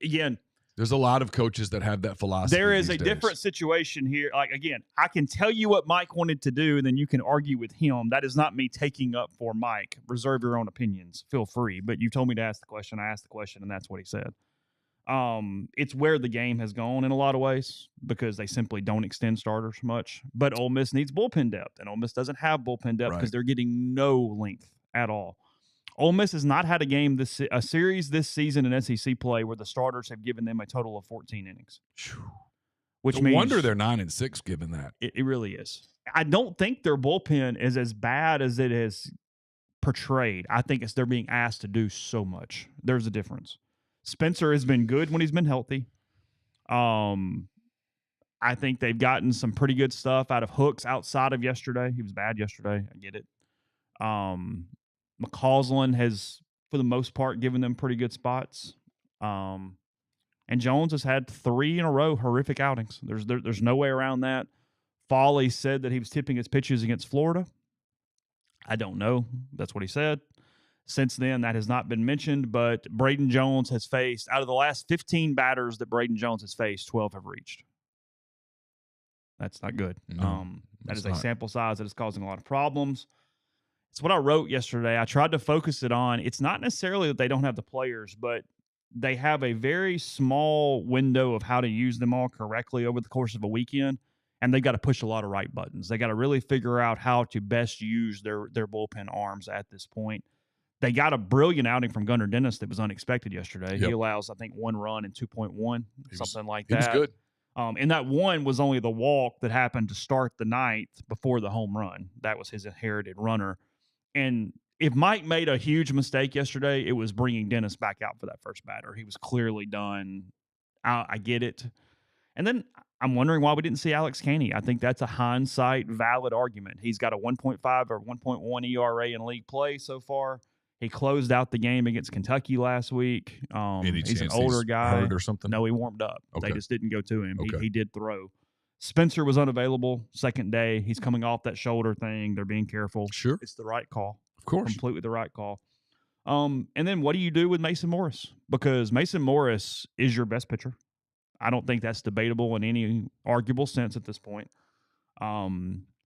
again, there's a lot of coaches that have that philosophy. There is a different situation here. Like, again, I can tell you what Mike wanted to do, and then you can argue with him. That is not me taking up for Mike. Reserve your own opinions. Feel free. But you told me to ask the question. I asked the question, and that's what he said. It's where the game has gone in a lot of ways because they simply don't extend starters much. But Ole Miss needs bullpen depth, and Ole Miss doesn't have bullpen depth because they're getting no length at all. Ole Miss has not had a series this season in SEC play where the starters have given them a total of 14 innings. Which means, no wonder they're 9-6 given that. It really is. I don't think their bullpen is as bad as it is portrayed. I think they're being asked to do so much. There's a difference. Spencer has been good when he's been healthy. I think they've gotten some pretty good stuff out of Hooks outside of yesterday. He was bad yesterday. I get it. McCausland has, for the most part, given them pretty good spots. And Jones has had 3 in a row horrific outings. There's no way around that. Foley said that he was tipping his pitches against Florida. I don't know. That's what he said. Since then, that has not been mentioned, but Braden Jones has faced, out of the last 15 batters that Braden Jones has faced, 12 have reached. That's not good. No, that is a sample size that is causing a lot of problems. It's what I wrote yesterday. I tried to focus it on. It's not necessarily that they don't have the players, but they have a very small window of how to use them all correctly over the course of a weekend, and they've got to push a lot of right buttons. They got to really figure out how to best use their bullpen arms at this point. They got a brilliant outing from Gunnar Dennis that was unexpected yesterday. Yep. He allows, I think, 1 run and 2.1, something like that. He was good. And that one was only the walk that happened to start the ninth before the home run. That was his inherited runner. And if Mike made a huge mistake yesterday, it was bringing Dennis back out for that first batter. He was clearly done. I get it. And then I'm wondering why we didn't see Alex Caney. I think that's a hindsight valid argument. He's got a 1.5 or 1.1 ERA in league play so far. He closed out the game against Kentucky last week. He's an older guy. Hurt or something? No, he warmed up. Okay. They just didn't go to him. Okay. He did throw. Spencer was unavailable second day. He's coming off that shoulder thing. They're being careful. Sure. It's the right call. Of course. Completely the right call. And then what do you do with Mason Morris? Because Mason Morris is your best pitcher. I don't think that's debatable in any arguable sense at this point.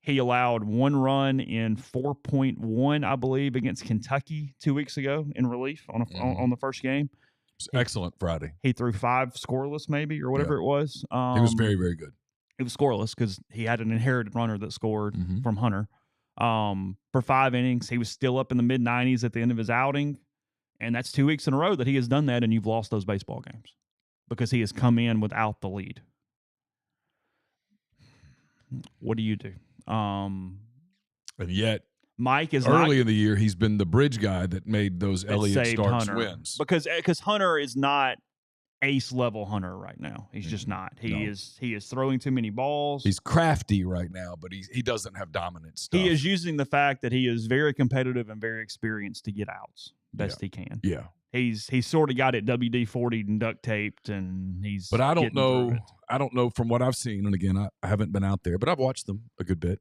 He allowed 1 run in 4.1, I believe, against Kentucky 2 weeks ago in relief on the first game. Excellent Friday. He threw 5 scoreless, maybe, or whatever it was. He was very, very good. It was scoreless because he had an inherited runner that scored from Hunter. For 5 innings, he was still up in the mid-90s at the end of his outing, and that's 2 weeks in a row that he has done that, and you've lost those baseball games because he has come in without the lead. What do you do? And yet, Mike is early in the year, he's been the bridge guy that made those Elliott Starks Hunter wins. Because Hunter is not ace level Hunter right now. He's just not. He is throwing too many balls. He's crafty right now, but he doesn't have dominant stuff. He is using the fact that he is very competitive and very experienced to get outs best he can. Yeah. He's got it WD-40'd and duct taped, and he's. But I don't know. I don't know from what I've seen, and again, I haven't been out there, but I've watched them a good bit.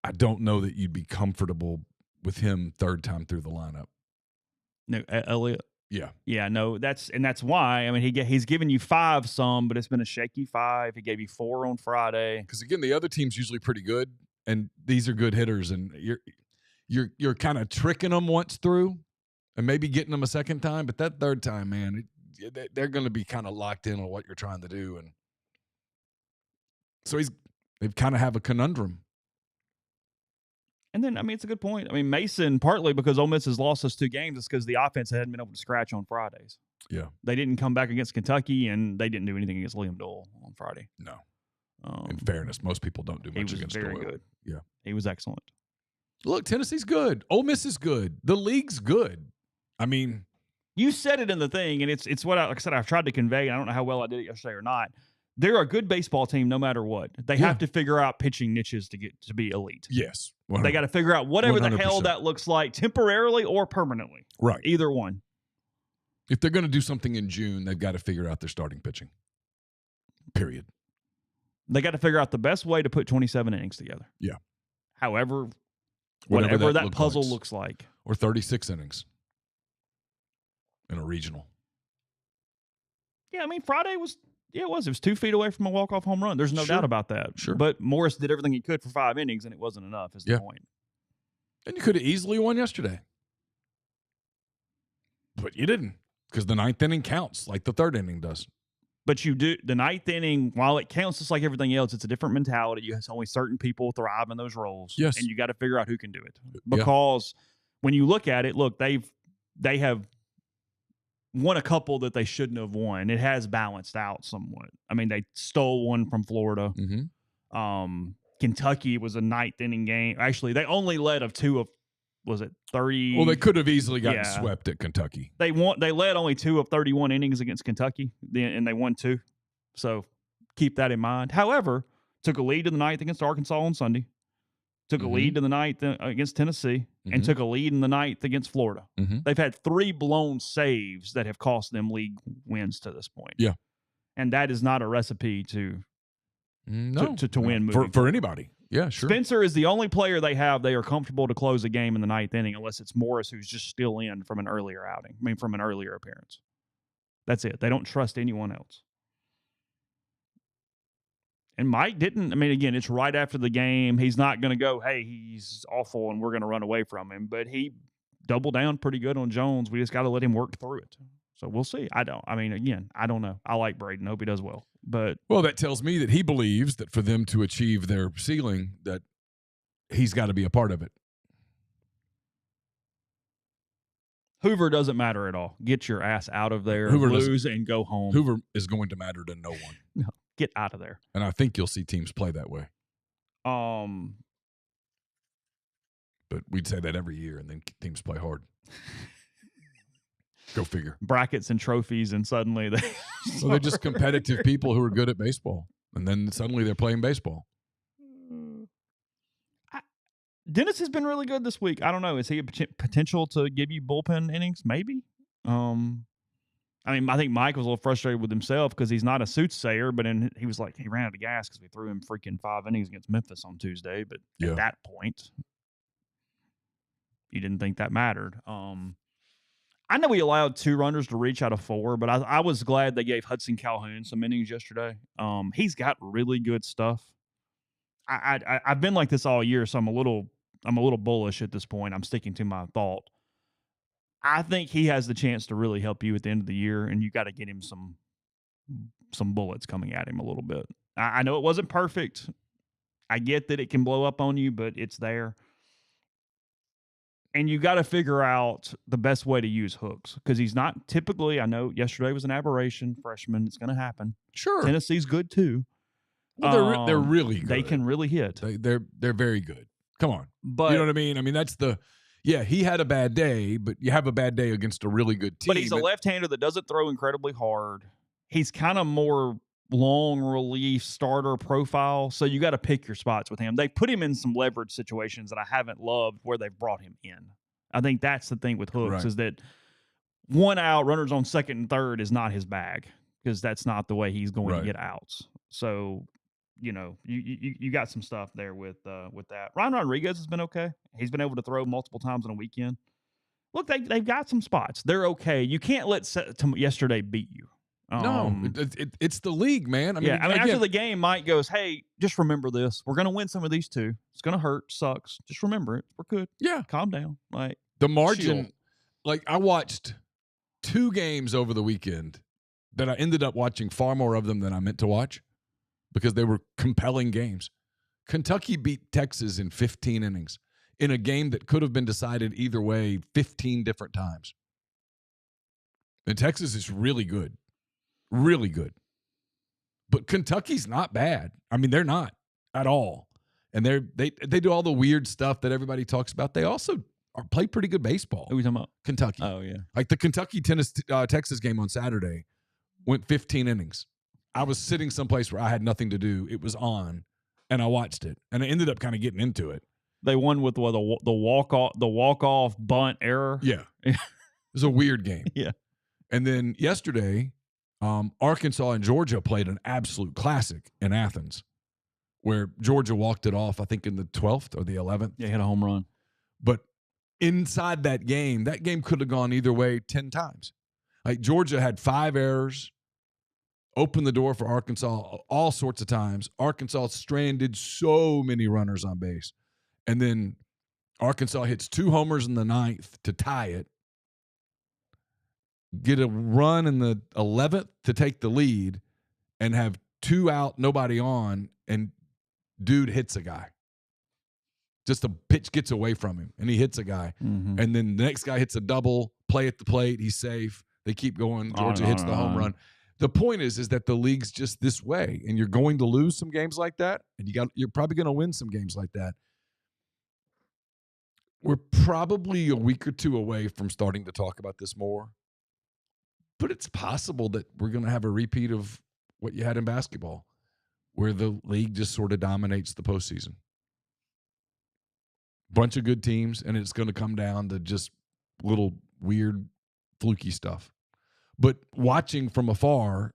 I don't know that you'd be comfortable with him third time through the lineup. No, Elliott. Yeah, no, that's why. I mean, he's given you 5 some, but it's been a shaky 5. He gave you 4 on Friday. Because again, the other team's usually pretty good, and these are good hitters, and you're kind of tricking them once through, and maybe getting them a second time, but that third time, man, they're going to be kind of locked in on what you're trying to do, and so they kind of have a conundrum. And then, I mean, it's a good point. I mean, Mason, partly because Ole Miss has lost us 2 games, is because the offense hadn't been able to scratch on Fridays. Yeah. They didn't come back against Kentucky, and they didn't do anything against Liam Doyle on Friday. No. In fairness, most people don't do much against Doyle. He was very good. Yeah. He was excellent. Look, Tennessee's good. Ole Miss is good. The league's good. I mean. You said it in the thing, and it's what, like I said, I've tried to convey, and I don't know how well I did it yesterday or not. They're a good baseball team no matter what. They have to figure out pitching niches to be elite. Yes. 100%. They got to figure out whatever 100%. the hell that looks like, temporarily or permanently. Right. Either one. If they're going to do something in June, they've got to figure out their starting pitching. Period. They got to figure out the best way to put 27 innings together. Yeah. However, whatever that puzzle looks like. Or 36 innings in a regional. Yeah, I mean, Friday was... Yeah, it was. It was 2 feet away from a walk-off home run. There's no doubt about that. Sure. But Morris did everything he could for 5 innings, and it wasn't enough, is the point. And you could have easily won yesterday. But you didn't, because the 9th inning counts like the 3rd inning does. But you do the 9th inning, while it counts just like everything else, it's a different mentality. You have only certain people thrive in those roles. Yes. And you got to figure out who can do it. Because when you look at it, look, they have won a couple that they shouldn't have won. It has balanced out somewhat. I mean, they stole one from Florida. Mm-hmm. Kentucky was a 9th inning game. Actually, they only led of 2 of, was it 30? Well, they could have easily gotten swept at Kentucky. They led only 2 of 31 innings against Kentucky, and they won 2. So keep that in mind. However, took a lead in the 9th against Arkansas on Sunday. Took a lead in the 9th against Tennessee, and took a lead in the 9th against Florida. They've had 3 blown saves that have cost them league wins to this point. Yeah. And that is not a recipe to win for anybody. Yeah, sure. Spencer is the only player they are comfortable to close a game in the 9th inning, unless it's Morris, who's just still in from an earlier outing. I mean, from an earlier appearance. That's it. They don't trust anyone else. And Mike didn't. I mean, again, it's right after the game. He's not going to go, hey, he's awful and we're going to run away from him. But he doubled down pretty good on Jones. We just got to let him work through it. So we'll see. I don't know. I like Braden. Hope he does well. Well, that tells me that he believes that for them to achieve their ceiling, that he's got to be a part of it. Hoover doesn't matter at all. Get your ass out of there, lose, and go home. Hoover is going to matter to no one. No. Get out of there. And I think you'll see teams play that way. But we'd say that every year, and then teams play hard. Go figure. Brackets and trophies, and suddenly they're just competitive people who are good at baseball, and then suddenly they're playing baseball. Dennis has been really good this week. I don't know. Is he a potential to give you bullpen innings? Maybe. I mean, I think Mike was a little frustrated with himself because he's not a soothsayer, but he was like, he ran out of gas because we threw him freaking 5 innings against Memphis on Tuesday. But at that point, you didn't think that mattered. I know we allowed 2 runners to reach out of 4, but I was glad they gave Hudson Calhoun some innings yesterday. He's got really good stuff. I've been like this all year, so I'm a little bullish at this point. I'm sticking to my thought. I think he has the chance to really help you at the end of the year, and you got to get him some bullets coming at him a little bit. I know it wasn't perfect. I get that it can blow up on you, but it's there. And you got to figure out the best way to use hooks because he's not typically. I know yesterday was an aberration. Freshman, it's going to happen. Sure, Tennessee's good too. Well, they're really good. They can really hit. They're very good. Come on, but you know what I mean. I mean that's the. Yeah, he had a bad day, but you have a bad day against a really good team. But he's a left-hander that doesn't throw incredibly hard. He's kind of more long relief starter profile, so you got to pick your spots with him. They put him in some leverage situations that I haven't loved where they've brought him in. I think that's the thing with hooks is that 1 out, runners on second and third is not his bag because that's not the way he's going to get outs. So, you know, you got some stuff there with that. Ryan Rodriguez has been okay. He's been able to throw multiple times in a weekend. Look, they've got some spots. They're okay. You can't let yesterday beat you. No, it's the league, man. I mean, after the game, Mike goes, "Hey, just remember this. We're going to win some of these too. It's going to hurt. Sucks. Just remember it. We're good. Yeah, calm down. Like the margin. Chill. Like I watched 2 games over the weekend that I ended up watching far more of them than I meant to watch because they were compelling games. Kentucky beat Texas in 15 innings in a game that could have been decided either way 15 different times. And Texas is really good. Really good. But Kentucky's not bad. I mean, they're not at all. And they do all the weird stuff that everybody talks about. They also play pretty good baseball. Who are we talking about? Kentucky. Oh, yeah. Like the Kentucky-Texas game on Saturday went 15 innings. I was sitting someplace where I had nothing to do. It was on, and I watched it. And I ended up kind of getting into it. They won with the walk-off bunt error. Yeah. It was a weird game. Yeah. And then yesterday, Arkansas and Georgia played an absolute classic in Athens where Georgia walked it off, I think, in the 12th or the 11th. Yeah, hit a home run. But inside that game could have gone either way 10 times. Like Georgia had 5 errors, opened the door for Arkansas all sorts of times. Arkansas stranded so many runners on base. And then Arkansas hits 2 homers in the 9th to tie it. Get a run in the 11th to take the lead and have 2 out, nobody on, and dude hits a guy. Just a pitch gets away from him, and he hits a guy. Mm-hmm. And then the next guy hits a double, play at the plate, he's safe. They keep going. Georgia hits the home run. The point is that the league's just this way, and you're going to lose some games like that, and you're probably going to win some games like that. We're probably a week or 2 away from starting to talk about this more. But it's possible that we're going to have a repeat of what you had in basketball, where the league just sort of dominates the postseason. Bunch of good teams, and it's going to come down to just little weird, fluky stuff. But watching from afar,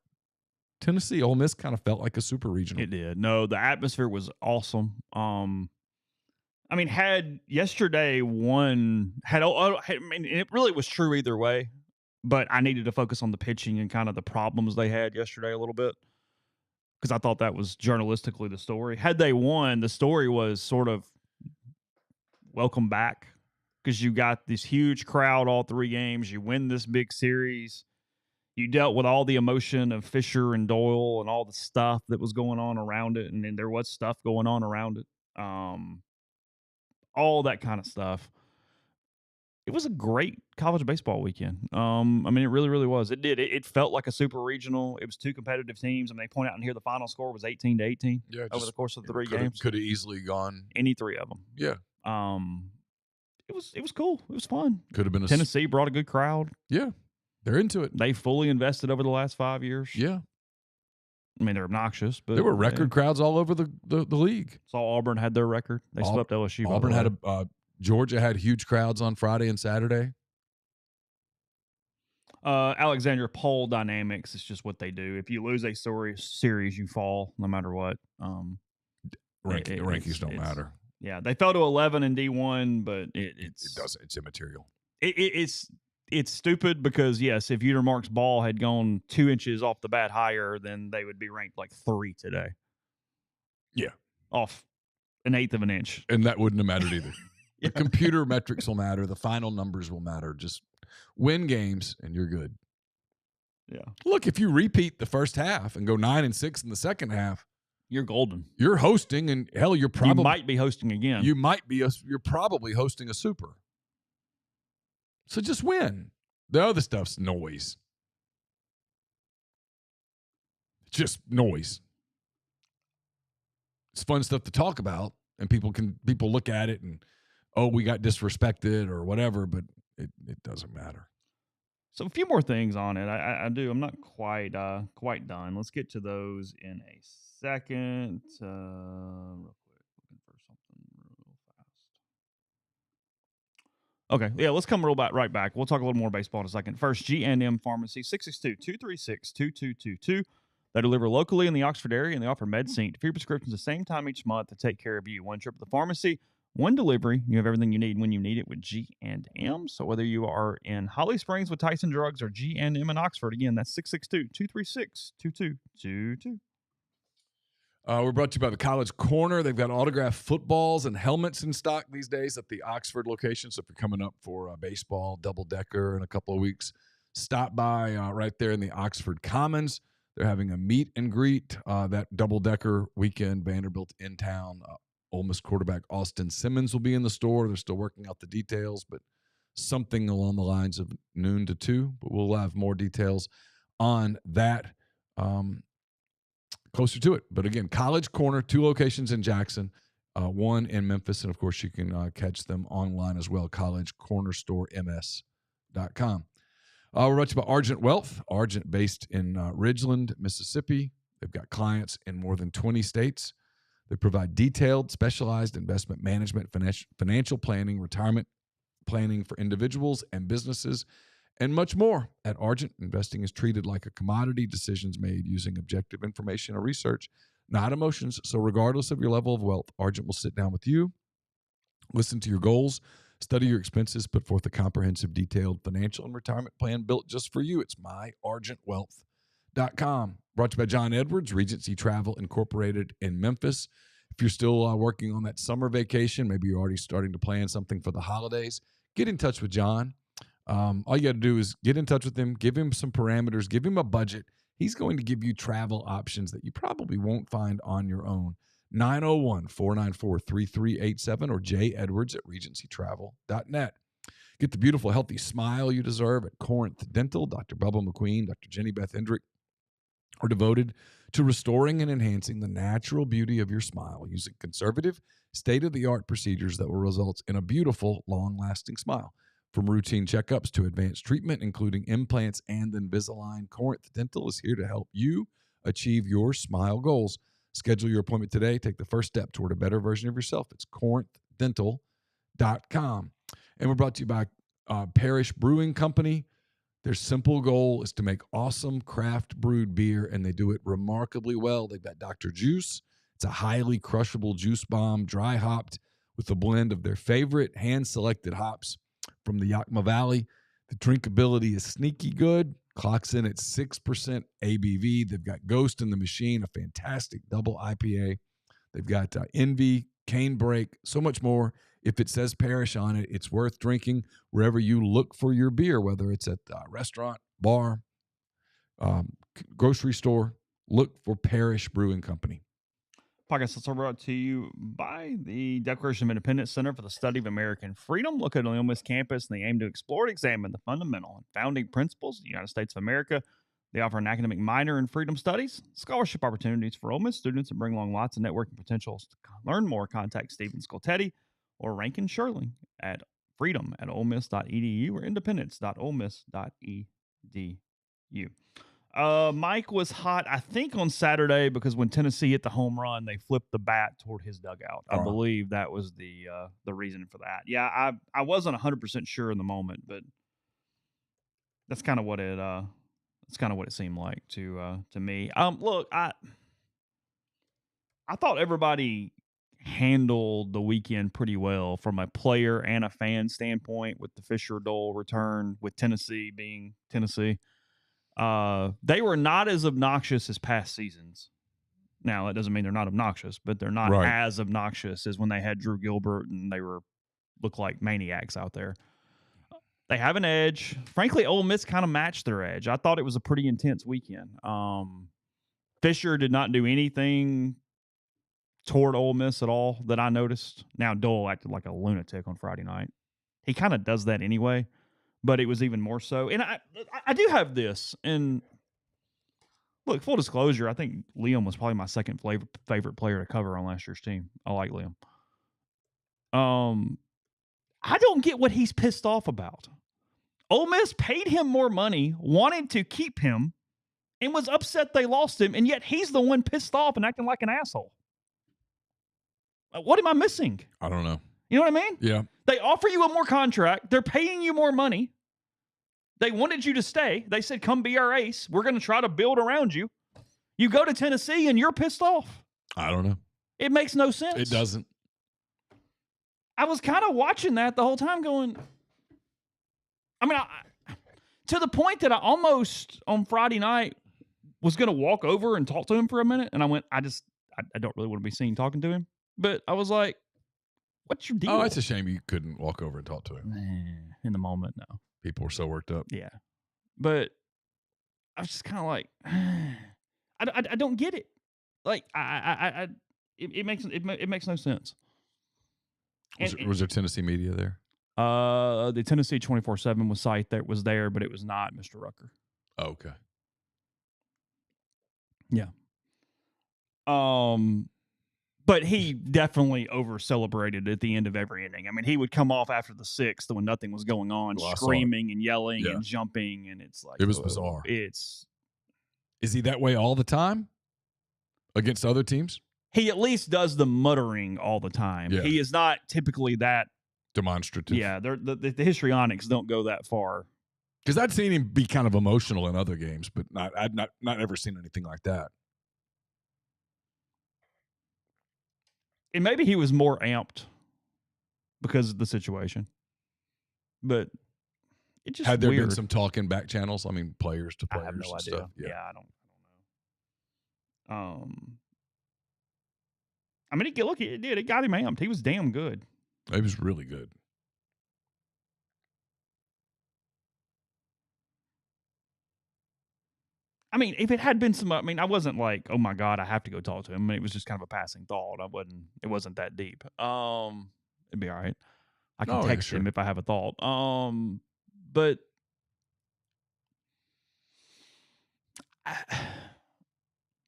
Tennessee, Ole Miss kind of felt like a super regional. It did. No, the atmosphere was awesome. I mean, had yesterday won, I mean, it really was true either way. But I needed to focus on the pitching and kind of the problems they had yesterday a little bit because I thought that was journalistically the story. Had they won, the story was sort of welcome back because you got this huge crowd all 3 games. You win this big series. You dealt with all the emotion of Fisher and Doyle and all the stuff that was going on around it. And then there was stuff going on around it. All that kind of stuff. It was a great college baseball weekend. I mean, it really, really was. It did. It felt like a super regional. It was 2 competitive teams. And they point out in here the final score was 18-18 over the course of 3 games. Could have easily gone any 3 of them. Yeah. It was cool. It was fun. Could have been Tennessee brought a good crowd. Yeah. They're into it. They fully invested over the last 5 years. Yeah. I mean, they're obnoxious, but there were record crowds all over the league. Saw Auburn had their record. They swept LSU. Auburn had Georgia had huge crowds on Friday and Saturday. Alexandria poll dynamics is just what they do. If you lose a series, you fall no matter what. Rankings don't matter. Yeah, they fell to 11 in D1, but it doesn't. It's immaterial. It's stupid because, yes, if Utermark's ball had gone 2 inches off the bat higher, then they would be ranked like 3 today. Yeah. Off an eighth of an inch. And that wouldn't have mattered either. Yeah. The computer metrics will matter. The final numbers will matter. Just win games and you're good. Yeah. Look, if you repeat the first half and go 9-6 in the second half, you're golden. You're hosting, and hell, you might be hosting again. You're probably hosting a super. So just win. The other stuff's noise. Just noise. It's fun stuff to talk about, and people look at it and, oh, we got disrespected or whatever, but it doesn't matter. So a few more things on it. I do. I'm not quite done. Let's get to those in a second. Real quick, looking for something real fast. Okay, yeah, let's come right back. We'll talk a little more baseball in a second. First, G&M Pharmacy, 662-236-2222. They deliver locally in the Oxford area, and they offer MedSync for your prescriptions the same time each month to take care of you. One trip to the pharmacy, one delivery. You have everything you need when you need it with G&M. So whether you are in Holly Springs with Tyson Drugs or G&M in Oxford, again, that's 662-236-2222. We're brought to you by the College Corner. They've got autographed footballs and helmets in stock these days at the Oxford location. So if you're coming up for baseball, double-decker in a couple of weeks, stop by right there in the Oxford Commons. They're having a meet and greet that double-decker weekend. Vanderbilt in town. Ole Miss quarterback Austin Simmons will be in the store. They're still working out the details, but something along the lines of noon to 2. But we'll have more details on that closer to it. But again, College Corner, 2 locations in Jackson, 1 in Memphis. And, of course, you can catch them online as well, collegecornerstorems.com. We're brought to you by Argent Wealth. Argent based in Ridgeland, Mississippi. They've got clients in more than 20 states. They provide detailed, specialized investment management, financial planning, retirement planning for individuals and businesses, and much more. At Argent, investing is treated like a commodity, decisions made using objective information and research, not emotions. So regardless of your level of wealth, Argent will sit down with you, listen to your goals, study your expenses, put forth a comprehensive, detailed financial and retirement plan built just for you. It's myargentwealth.com. Brought to you by John Edwards, Regency Travel Incorporated in Memphis. If you're still working on that summer vacation, maybe you're already starting to plan something for the holidays, get in touch with John. All you got to do is get in touch with him, give him some parameters, give him a budget. He's going to give you travel options that you probably won't find on your own. 901-494-3387 or jedwards@regencytravel.net. Get the beautiful, healthy smile you deserve at Corinth Dental. Dr. Bubba McQueen, Dr. Jenny Beth Hendrick are devoted to restoring and enhancing the natural beauty of your smile using conservative, state-of-the-art procedures that will result in a beautiful, long-lasting smile. From routine checkups to advanced treatment, including implants and Invisalign, Corinth Dental is here to help you achieve your smile goals. Schedule your appointment today. Take the first step toward a better version of yourself. It's corinthdental.com. And we're brought to you by Parish Brewing Company. Their simple goal is to make awesome craft brewed beer, and they do it remarkably well. They've got Dr. Juice. It's a highly crushable juice bomb, dry hopped with a blend of their favorite hand-selected hops from the Yakima Valley. The drinkability is sneaky good. Clocks in at 6% ABV. They've got Ghost in the Machine, a fantastic double IPA. They've got Envy, Canebrake, so much more. If it says Parish on it, it's worth drinking wherever you look for your beer, whether it's at the restaurant, bar, grocery store. Look for Parish Brewing Company. Podcast is brought to you by the Declaration of Independence Center for the Study of American Freedom, located on the Ole Miss campus, and they aim to explore and examine the fundamental and founding principles of the United States of America. They offer an academic minor in freedom studies, scholarship opportunities for Ole Miss students, and bring along lots of networking potentials. To learn more, contact Stephen Scoltetti or Rankin Sherling at freedom@olemiss.edu or independence.olemiss.edu. Mike was hot, I think, on Saturday because when Tennessee hit the home run, they flipped the bat toward his dugout. I believe that was the reason for that. Yeah, I wasn't 100% sure in the moment, but that's kind of what it seemed like to me. Look, I thought everybody handled the weekend pretty well from a player and a fan standpoint with the Fisher-Dole return, with Tennessee being Tennessee. They were not as obnoxious as past seasons. Now, that doesn't mean they're not obnoxious, but they're not as obnoxious as when they had Drew Gilbert and they looked like maniacs out there. They have an edge. Frankly, Ole Miss kind of matched their edge. I thought it was a pretty intense weekend. Fisher did not do anything toward Ole Miss at all that I noticed. Now, Dole acted like a lunatic on Friday night. He kind of does that anyway, but it was even more so. And I do have this. And look, full disclosure, I think Liam was probably my second favorite player to cover on last year's team. I like Liam. I don't get what he's pissed off about. Ole Miss paid him more money, wanted to keep him, and was upset they lost him, and yet he's the one pissed off and acting like an asshole. What am I missing? I don't know. You know what I mean? Yeah. They offer you a more contract. They're paying you more money. They wanted you to stay. They said, come be our ace. We're going to try to build around you. You go to Tennessee and you're pissed off. I don't know. It makes no sense. It doesn't. I was kind of watching that the whole time going, to the point that I almost on Friday night was going to walk over and talk to him for a minute. And I went, I don't really want to be seen talking to him. But I was like, what's your deal? Oh, it's a shame you couldn't walk over and talk to him. In the moment, no. People were so worked up. Yeah. But I was just kind of like, I don't get it. Like, it makes no sense. Was there Tennessee media there? The Tennessee 24/7 was there, but it was not Mr. Rucker. Oh, okay. Yeah. But he definitely over-celebrated at the end of every inning. I mean, he would come off after the sixth when nothing was going on, screaming and yelling and jumping, and it's like... It was bizarre. Is he that way all the time against other teams? He at least does the muttering all the time. Yeah. He is not typically that... demonstrative. Yeah, the histrionics don't go that far. Because I'd seen him be kind of emotional in other games, but I'd not ever seen anything like that. And maybe he was more amped because of the situation. But it just had there weird. Been some talk in back channels? I mean, players to players. I have no idea. Stuff. Yeah, I don't know. I mean, it got him amped. He was damn good. He was really good. I mean, if it had been I wasn't like, oh my God, I have to go talk to him. I mean, it was just kind of a passing thought. It wasn't that deep. It'd be all right. I can text him if I have a thought. But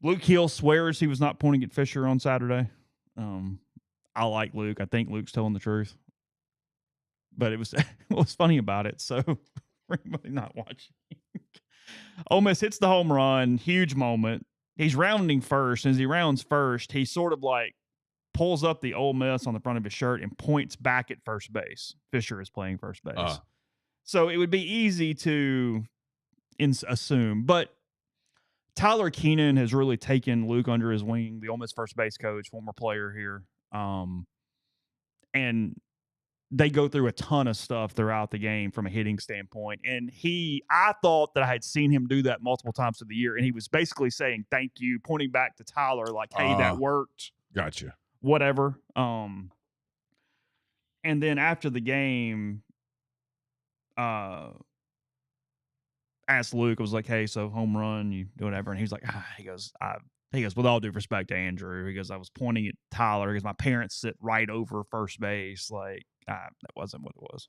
Luke Hill swears he was not pointing at Fisher on Saturday. I like Luke. I think Luke's telling the truth. But it was what's funny about it. So for anybody not watching, Ole Miss hits the home run, huge moment. He's rounding first. And as he rounds first, he sort of like pulls up the Ole Miss on the front of his shirt and points back at first base. Fisher is playing first base. So it would be easy to assume. But Tyler Keenan has really taken Luke under his wing, the Ole Miss first base coach, former player here. And they go through a ton of stuff throughout the game from a hitting standpoint. And I thought that I had seen him do that multiple times through the year. And he was basically saying, thank you, pointing back to Tyler, like, hey, that worked. Gotcha. Whatever. And then after the game, asked Luke, I was like, hey, so home run, you do whatever. And he's like, he goes, with all due respect to Andrew, he goes, I was pointing at Tyler because my parents sit right over first base. Like, that wasn't what it was.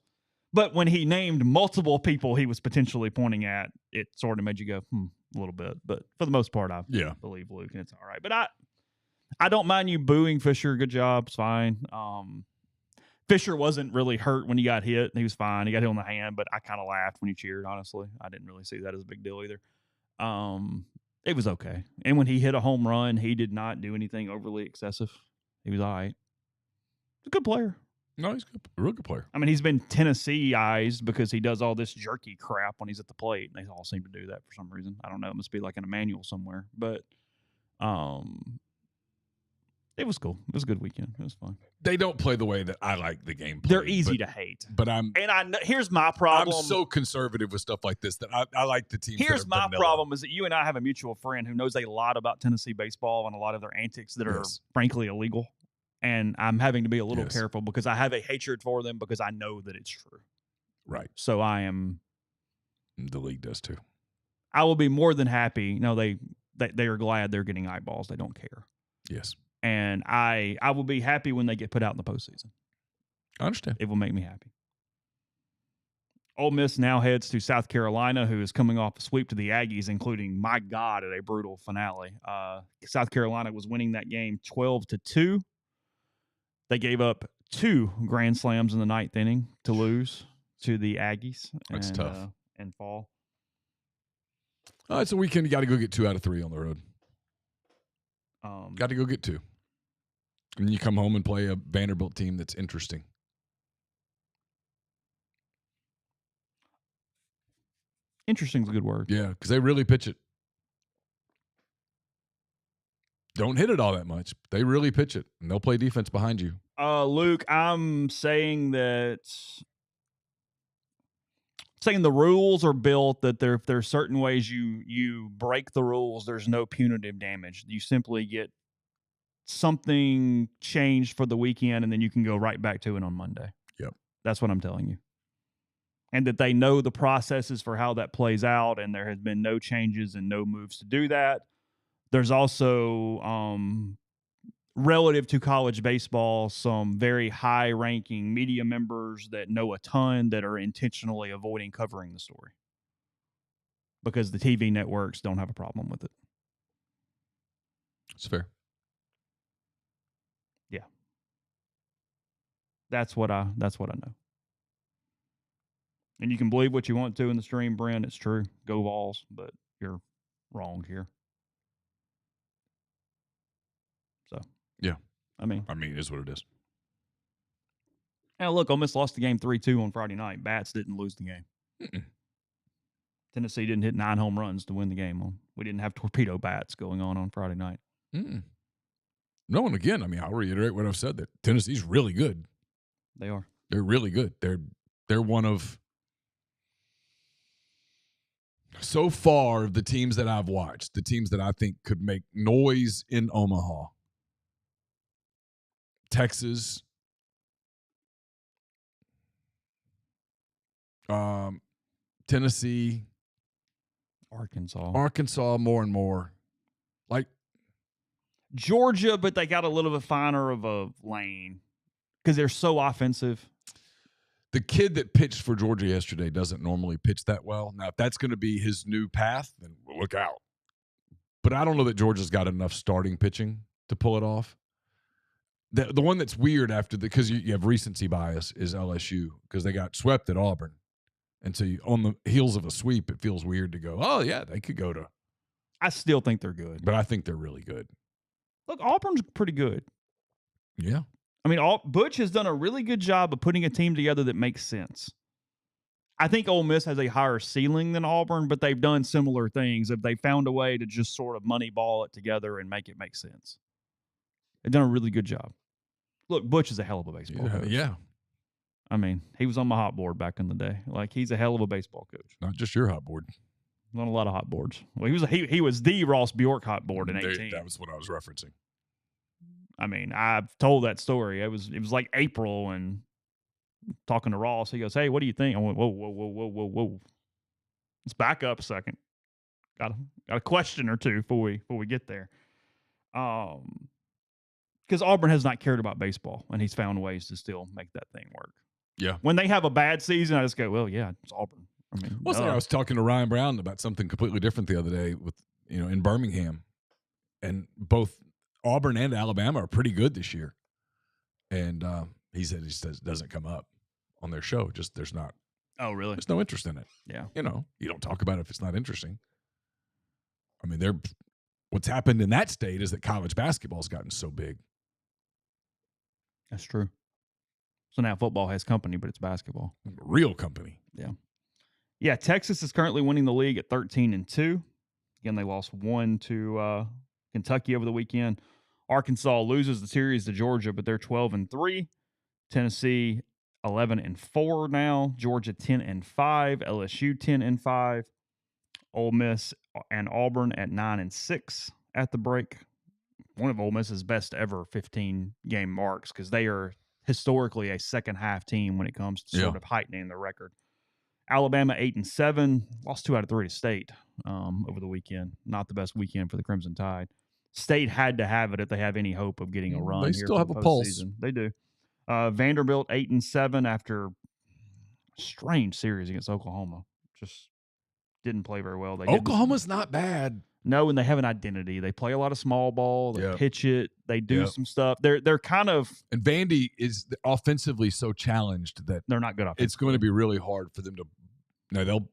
But when he named multiple people he was potentially pointing at, it sort of made you go, a little bit. But for the most part, I believe Luke, and it's all right. But I don't mind you booing Fisher. Good job. It's fine. Fisher wasn't really hurt when he got hit. He was fine. He got hit on the hand, but I kind of laughed when he cheered, honestly. I didn't really see that as a big deal either. It was okay. And when he hit a home run, he did not do anything overly excessive. He was all right. He's a good player. No, he's a real good player. I mean, he's been Tennessee-ized because he does all this jerky crap when he's at the plate. They all seem to do that for some reason. I don't know. It must be like in a manual somewhere. But it was cool. It was a good weekend. It was fun. They don't play the way that I like the game played. They're easy to hate. But here's my problem. I'm so conservative with stuff like this that I like the teams. Here's my problem is that you and I have a mutual friend who knows a lot about Tennessee baseball and a lot of their antics that are frankly illegal. And I'm having to be a little careful because I have a hatred for them because I know that it's true. Right. So I am. The league does too. I will be more than happy. No, they are glad they're getting eyeballs. They don't care. Yes. And I will be happy when they get put out in the postseason. I understand. It will make me happy. Ole Miss now heads to South Carolina, who is coming off a sweep to the Aggies, including, my God, at a brutal finale. South Carolina was winning that game 12-2. They gave up 2 grand slams in the 9th inning to lose to the Aggies. That's tough. And fall. It's a weekend. You got to go get 2 out of 3 on the road. Got to go get 2. And you come home and play a Vanderbilt team that's interesting. Interesting is a good word. Yeah, because they really pitch it. Don't hit it all that much. They really pitch it, and they'll play defense behind you. Luke, I'm saying that the rules are built that there are certain ways you break the rules. There's no punitive damage. You simply get something changed for the weekend, and then you can go right back to it on Monday. Yep. That's what I'm telling you. And that they know the processes for how that plays out, and there has been no changes and no moves to do that. There's also, relative to college baseball, some very high-ranking media members that know a ton that are intentionally avoiding covering the story because the TV networks don't have a problem with it. It's fair. Yeah. That's what I know. And you can believe what you want to in the stream, Brent. It's true. Go Vols, but you're wrong here. So, yeah. I mean, it is what it is. Now, look, Ole Miss lost the game 3-2 on Friday night. Bats didn't lose the game. Mm-mm. Tennessee didn't hit 9 home runs to win the game. We didn't have torpedo bats going on Friday night. Mm-mm. No, and again, I'll reiterate what I've said, that Tennessee's really good. They are. They're really good. They're one of, so far, the teams that I've watched, the teams that I think could make noise in Omaha. Texas, Tennessee, Arkansas more and more. Like Georgia, but they got a little bit finer of a lane because they're so offensive. The kid that pitched for Georgia yesterday doesn't normally pitch that well. Now, if that's going to be his new path, then look out. But I don't know that Georgia's got enough starting pitching to pull it off. The one that's weird because you have recency bias is LSU because they got swept at Auburn. And so on the heels of a sweep, it feels weird to go, oh, yeah, they could go to. I still think they're good. But I think they're really good. Look, Auburn's pretty good. Yeah. Butch has done a really good job of putting a team together that makes sense. I think Ole Miss has a higher ceiling than Auburn, but they've done similar things. If they found a way to just sort of money ball it together and make it make sense. They've done a really good job. Look, Butch is a hell of a baseball coach. Yeah. He was on my hot board back in the day. Like, he's a hell of a baseball coach. Not just your hot board. Not a lot of hot boards. Well, he was the Ross Bjork hot board in 18. That was what I was referencing. I've told that story. It was like April, and talking to Ross, he goes, "Hey, what do you think?" I went, "Whoa. Let's back up a second. Got a question or two before we get there." Because Auburn has not cared about baseball, and he's found ways to still make that thing work. Yeah. When they have a bad season, I just go, "Well, yeah, it's Auburn." I was talking to Ryan Brown about something completely different the other day with in Birmingham, and both Auburn and Alabama are pretty good this year. And he said it doesn't come up on their show. Just there's not. Oh, really? There's no interest in it. Yeah. You don't talk about it if it's not interesting. I mean, what's happened in that state is that college basketball's gotten so big. That's true. So now football has company, but it's basketball. Real company. Yeah, Texas is currently winning the league at 13-2. Again, they lost 1 to Kentucky over the weekend. Arkansas loses the series to Georgia, but they're 12-3. Tennessee 11-4 now. Georgia 10-5. LSU 10-5. Ole Miss and Auburn at 9-6 at the break. One of Ole Miss's best ever 15-game marks because they are historically a second-half team when it comes to sort of heightening the record. Alabama 8-7, lost 2 out of 3 to State over the weekend. Not the best weekend for the Crimson Tide. State had to have it if they have any hope of getting a run. They here still for have the a pulse. They do. Vanderbilt 8-7 after a strange series against Oklahoma. Just didn't play very well. Oklahoma's not bad. No, and they have an identity. They play a lot of small ball. They pitch it. They do some stuff. They're kind of, and Vandy is offensively so challenged that they're not good offensively. It's going to be really hard for them to. No,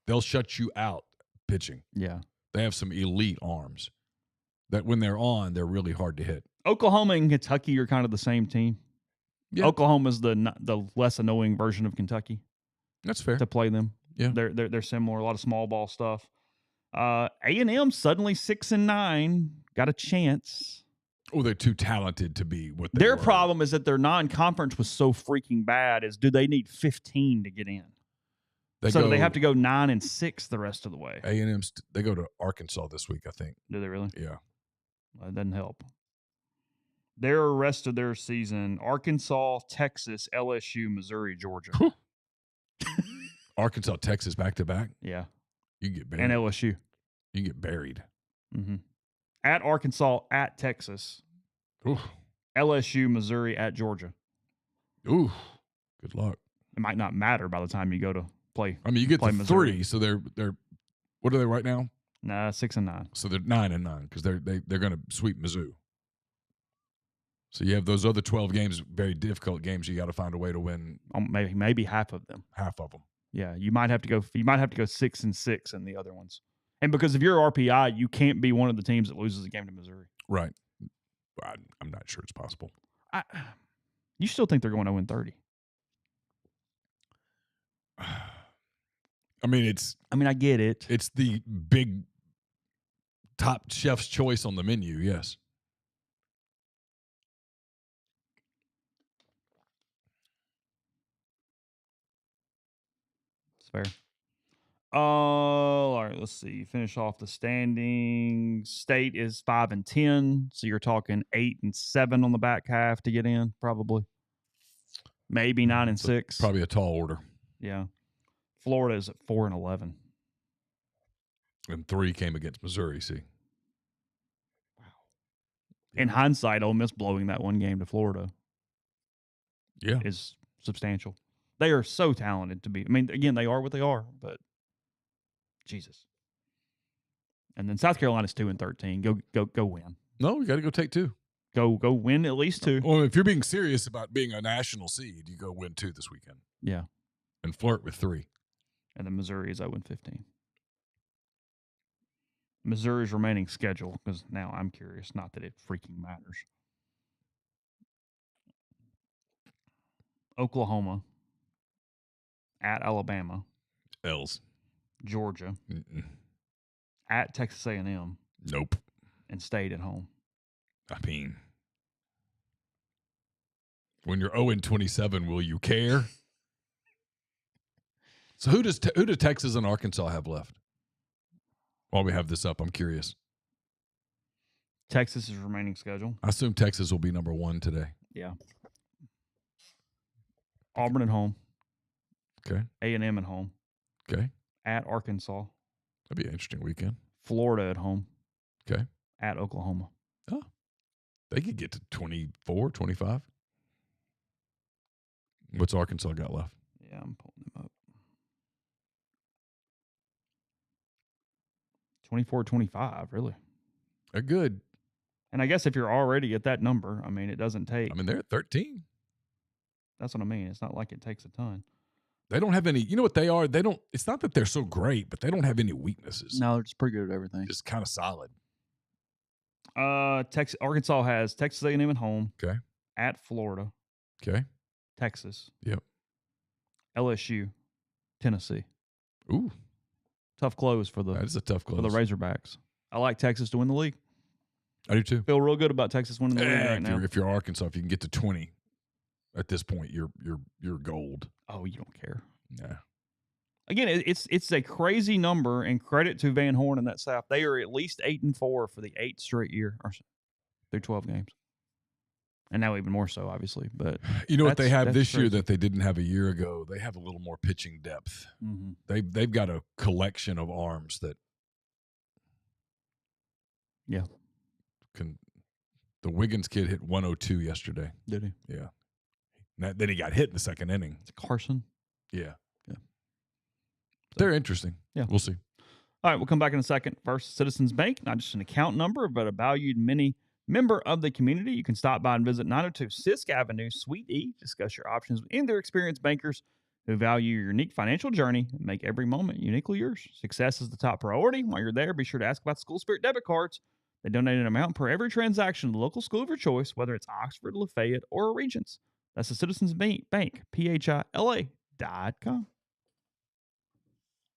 they'll shut you out pitching. Yeah, they have some elite arms that when they're on, they're really hard to hit. Oklahoma and Kentucky are kind of the same team. Yeah. Oklahoma's the less annoying version of Kentucky. That's fair to play them. Yeah, they're similar. A lot of small ball stuff. A&M suddenly 6-9, got a chance. Oh, they're too talented to be what they Their were. problem is that their non-conference was so freaking bad. Is do they need 15 to get in? Do they have to go 9-6 the rest of the way? A&M they go to Arkansas this week, I think. Do they really? Yeah, that doesn't help. Their rest of their season: Arkansas, Texas, LSU, Missouri, Georgia. Arkansas, Texas, back to back. Yeah, you can get buried. And LSU. You can get buried. Mm-hmm. At Arkansas, at Texas. Ooh. LSU, Missouri, at Georgia. Ooh, good luck. It might not matter by the time you go to play. I mean, you get to Missouri. 3, so they're what are they right now? 6-9. So they're 9-9 because they're going to sweep Mizzou. So you have those other 12 games, very difficult games. You got to find a way to win. Maybe half of them. Half of them. Yeah, you might have to go 6-6 in the other ones. And because if you're RPI, you can't be one of the teams that loses a game to Missouri. Right. I'm not sure it's possible. You still think they're going to win 30? I mean, I get it. It's the big top chef's choice on the menu, yes. It's fair. All right, let's see. Finish off the standings. State is 5-10, so you're talking 8-7 on the back half to get in, probably. Maybe 9-6. Probably a tall order. Yeah. Florida is at 4-11. And 3 came against Missouri, see. Wow. In hindsight, Ole Miss blowing that one game to Florida is substantial. They are so talented to be. I mean, again, they are what they are, but Jesus. And then South Carolina's 2-13. Go win. No, we got to go take 2. Go win at least 2. Well, if you're being serious about being a national seed, you go win 2 this weekend. Yeah. And flirt with 3. And then Missouri is 0-15. Missouri's remaining schedule, because now I'm curious, not that it freaking matters. Oklahoma, at Alabama, L's, Georgia, at Texas A&M, nope, and State at home. I mean, when you're 0-27, will you care? So who do Texas and Arkansas have left? While we have this up, I'm curious. Texas is remaining schedule. I assume Texas will be number 1 today. Yeah. Auburn at home. Okay. A&M at home. Okay. At Arkansas. That'd be an interesting weekend. Florida at home. Okay. At Oklahoma. Oh. They could get to 24, 25. What's Arkansas got left? Yeah, I'm pulling them up. 24, 25, really. They're good. And I guess if you're already at that number, I mean, it doesn't take. I mean, they're at 13. That's what I mean. It's not like it takes a ton. They don't have any. You know what they are? They don't. It's not that they're so great, but they don't have any weaknesses. No, they're just pretty good at everything. Just kind of solid. Arkansas has Texas A&M at home. Okay. At Florida. Okay. Texas. Yep. LSU. Tennessee. Ooh. Tough close for the. That is a tough close for the Razorbacks. I like Texas to win the league. I do too. Feel real good about Texas winning the league right now. If you're Arkansas, if you can get to 20, at this point, you're gold. Oh, you don't care. Yeah. Again, it's a crazy number, and credit to Van Horn and that staff. They are at least 8-4 for the 8th straight year, or through 12 games, and now even more so, obviously. But you know what they have this crazy. year that they didn't have a year ago? They have a little more pitching depth. Mm-hmm. They've got a collection of arms that. Yeah. The Wiggins kid hit 102 yesterday. Did he? Yeah. Then he got hit in the second inning. It's Carson. Yeah. Yeah. They're interesting. Yeah. We'll see. All right, we'll come back in a second. First, Citizens Bank, not just an account number, but a valued member of the community. You can stop by and visit 902 Sisk Avenue, Suite E. Discuss your options with their experienced bankers who value your unique financial journey and make every moment uniquely yours. Success is the top priority. While you're there, be sure to ask about School Spirit debit cards. They donate an amount per every transaction to the local school of your choice, whether it's Oxford, Lafayette, or Regents. That's the Citizens Bank, PHILA.com.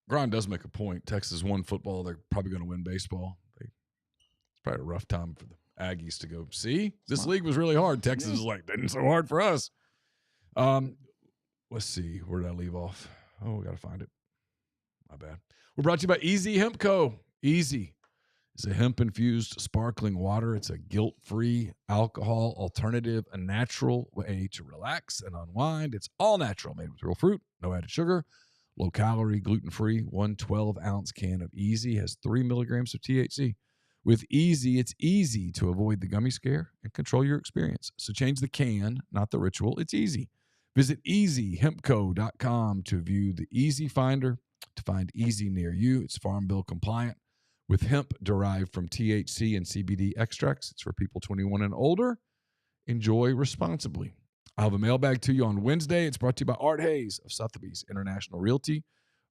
Ron does make a point. Texas won football. They're probably going to win baseball. It's probably a rough time for the Aggies to go, see, this league was really hard. Texas is like, didn't so hard for us. Let's see. Where did I leave off? Oh, we got to find it. My bad. We're brought to you by Easy Hemp Co. Easy. It's a hemp-infused sparkling water. It's a guilt-free alcohol alternative, a natural way to relax and unwind. It's all natural, made with real fruit, no added sugar, low-calorie, gluten-free. 1 12-ounce can of Easy has 3 milligrams of THC. With Easy, it's easy to avoid the gummy scare and control your experience. So change the can, not the ritual. It's easy. Visit easyhempco.com to view the Easy Finder to find Easy near you. It's Farm Bill compliant. With hemp derived from THC and CBD extracts, it's for people 21 and older. Enjoy responsibly. I'll have a mailbag to you on Wednesday. It's brought to you by Art Hayes of Sotheby's International Realty.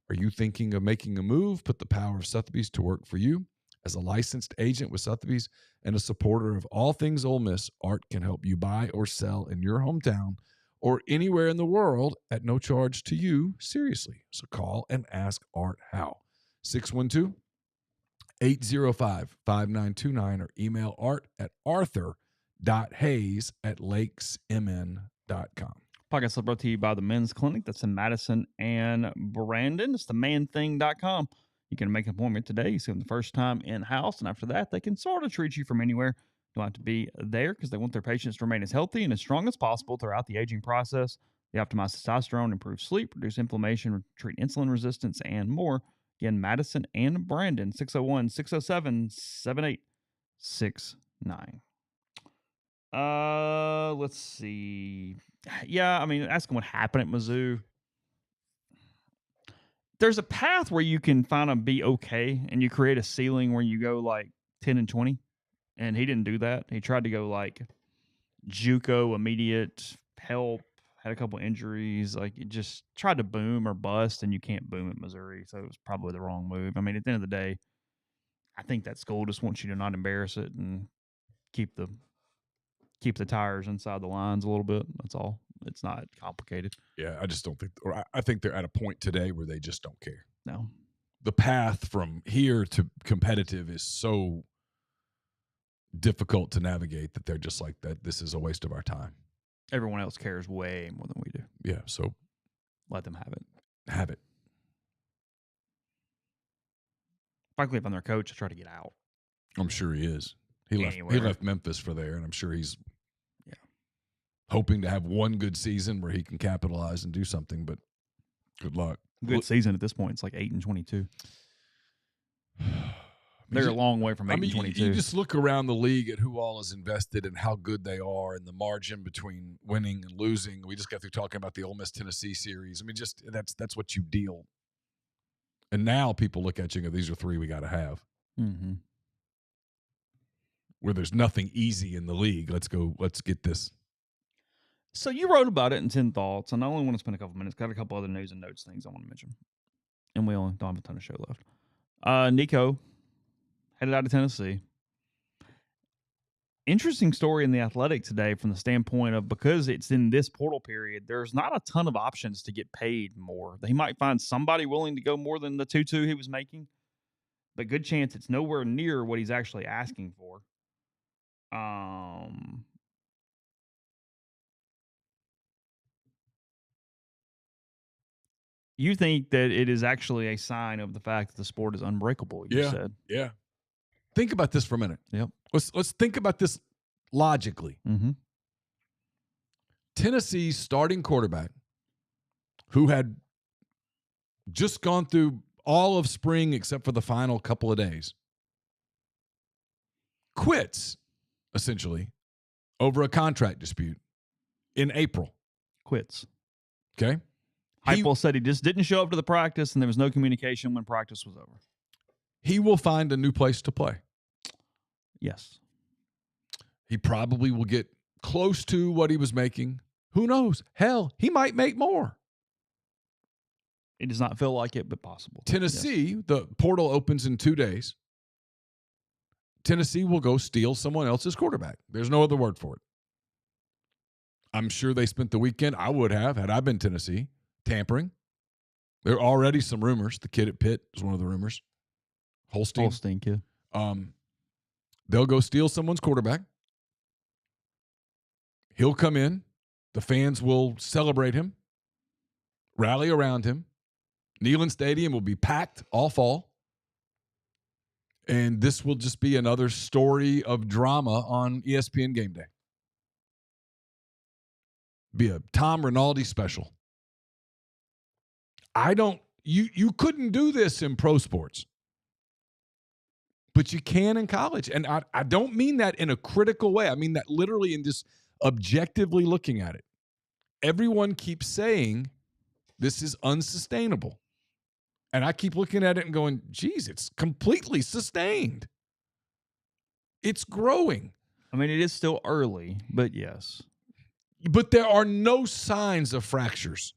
Are you thinking of making a move? Put the power of Sotheby's to work for you. As a licensed agent with Sotheby's and a supporter of all things Ole Miss, Art can help you buy or sell in your hometown or anywhere in the world at no charge to you. Seriously. So call and ask Art how. 612-805-5929 or email art@arthur.hayes@lakesmn.com. Podcast brought to you by the Men's Clinic. That's in Madison and Brandon. It's themanthing.com. You can make an appointment today. You see them the first time in-house, and after that, they can sort of treat you from anywhere. You don't have to be there because they want their patients to remain as healthy and as strong as possible throughout the aging process. They optimize testosterone, improve sleep, reduce inflammation, treat insulin resistance, and more. Again, Madison and Brandon, 601-607-7869. Let's see. Yeah, I mean, ask them what happened at Mizzou. There's a path where you can kind of be okay, and you create a ceiling where you go like 10-20, and he didn't do that. He tried to go like JUCO, immediate help, had a couple injuries. Like, it just tried to boom or bust, and you can't boom at Missouri, so it was probably the wrong move. I mean, at the end of the day, I think that school just wants you to not embarrass it and keep the tires inside the lines a little bit. That's all. It's not complicated. Yeah, I just don't think, or I think they're at a point today where they just don't care. No. The path from here to competitive is so difficult to navigate that they're just like, that this is a waste of our time. Everyone else cares way more than we do. Yeah, so let them have it. Have it. Frankly, if I'm their coach, I try to get out. I'm sure he is. He left Memphis for there, and I'm sure he's hoping to have one good season where he can capitalize and do something, but good luck. Good season at this point. It's like 8-22. They're a long way from 8-22. You just look around the league at who all is invested and how good they are and the margin between winning and losing. We just got through talking about the Ole Miss Tennessee series. I mean, just that's what you deal. And now people look at you and go, these are three we got to have. Mm-hmm. Where there's nothing easy in the league. Let's get this. So you wrote about it in 10 Thoughts, and I only want to spend a couple minutes. Got a couple other news and notes things I want to mention. And we only don't have a ton of show left. Nico headed out of Tennessee. Interesting story in The Athletic today from the standpoint of, because it's in this portal period, there's not a ton of options to get paid more. He might find somebody willing to go more than the 2.2 he was making, but good chance it's nowhere near what he's actually asking for. You think that it is actually a sign of the fact that the sport is unbreakable, you said. Yeah. Think about this for a minute. Yep. Let's think about this logically. Mm-hmm. Tennessee's starting quarterback, who had just gone through all of spring except for the final couple of days, quits, essentially, over a contract dispute in April. Quits. Okay? Heupel said he just didn't show up to the practice, and there was no communication when practice was over. He will find a new place to play. Yes. He probably will get close to what he was making. Who knows? Hell, he might make more. It does not feel like it, but possible. Tennessee, the portal opens in 2 days. Tennessee will go steal someone else's quarterback. There's no other word for it. I'm sure they spent the weekend, I would have, had I been Tennessee, tampering. There are already some rumors. The kid at Pitt is one of the rumors. Holstein kid. They'll go steal someone's quarterback. He'll come in. The fans will celebrate him, rally around him. Neyland Stadium will be packed all fall. And this will just be another story of drama on ESPN Game Day. Be a Tom Rinaldi special. You couldn't do this in pro sports, but you can in college. And I don't mean that in a critical way. I mean that literally in just objectively looking at it. Everyone keeps saying this is unsustainable. And I keep looking at it and going, geez, it's completely sustained. It's growing. I mean, it is still early, but yes. But there are no signs of fractures.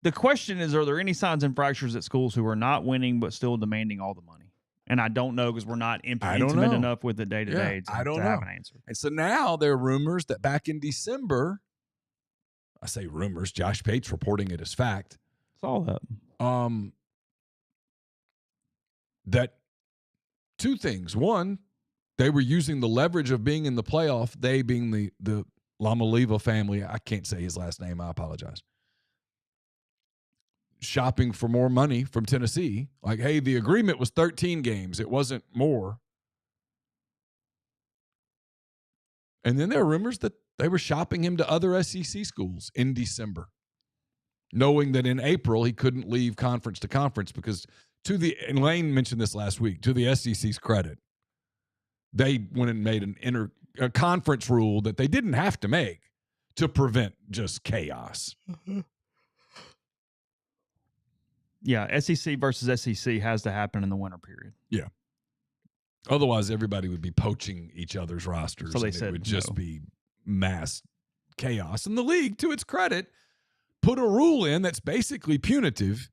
The question is, are there any signs and fractures at schools who are not winning but still demanding all the money? And I don't know, because we're not intimate enough with it day to day to have an answer. And so now there are rumors that back in December, I say rumors, Josh Pate's reporting it as fact. Saw that. That two things. One, they were using the leverage of being in the playoff, they being the Iamaleava family. I can't say his last name. I apologize. Shopping for more money from Tennessee. Like, hey, the agreement was 13 games. It wasn't more. And then there are rumors that they were shopping him to other SEC schools in December, knowing that in April he couldn't leave conference to conference because and Lane mentioned this last week, to the SEC's credit, they went and made a conference rule that they didn't have to make to prevent just chaos. Mm-hmm. Yeah, SEC versus SEC has to happen in the winter period. Yeah. Otherwise, everybody would be poaching each other's rosters. So they said it would just be mass chaos. And the league, to its credit, put a rule in that's basically punitive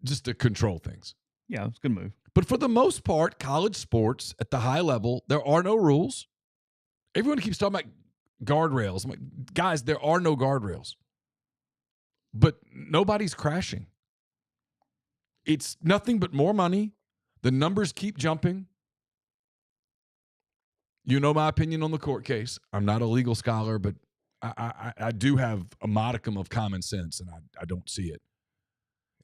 just to control things. Yeah, it's a good move. But for the most part, college sports at the high level, there are no rules. Everyone keeps talking about guardrails. I'm like, guys, there are no guardrails. But nobody's crashing. It's nothing but more money. The numbers keep jumping. You know my opinion on the court case. I'm not a legal scholar, but I do have a modicum of common sense, and I don't see it.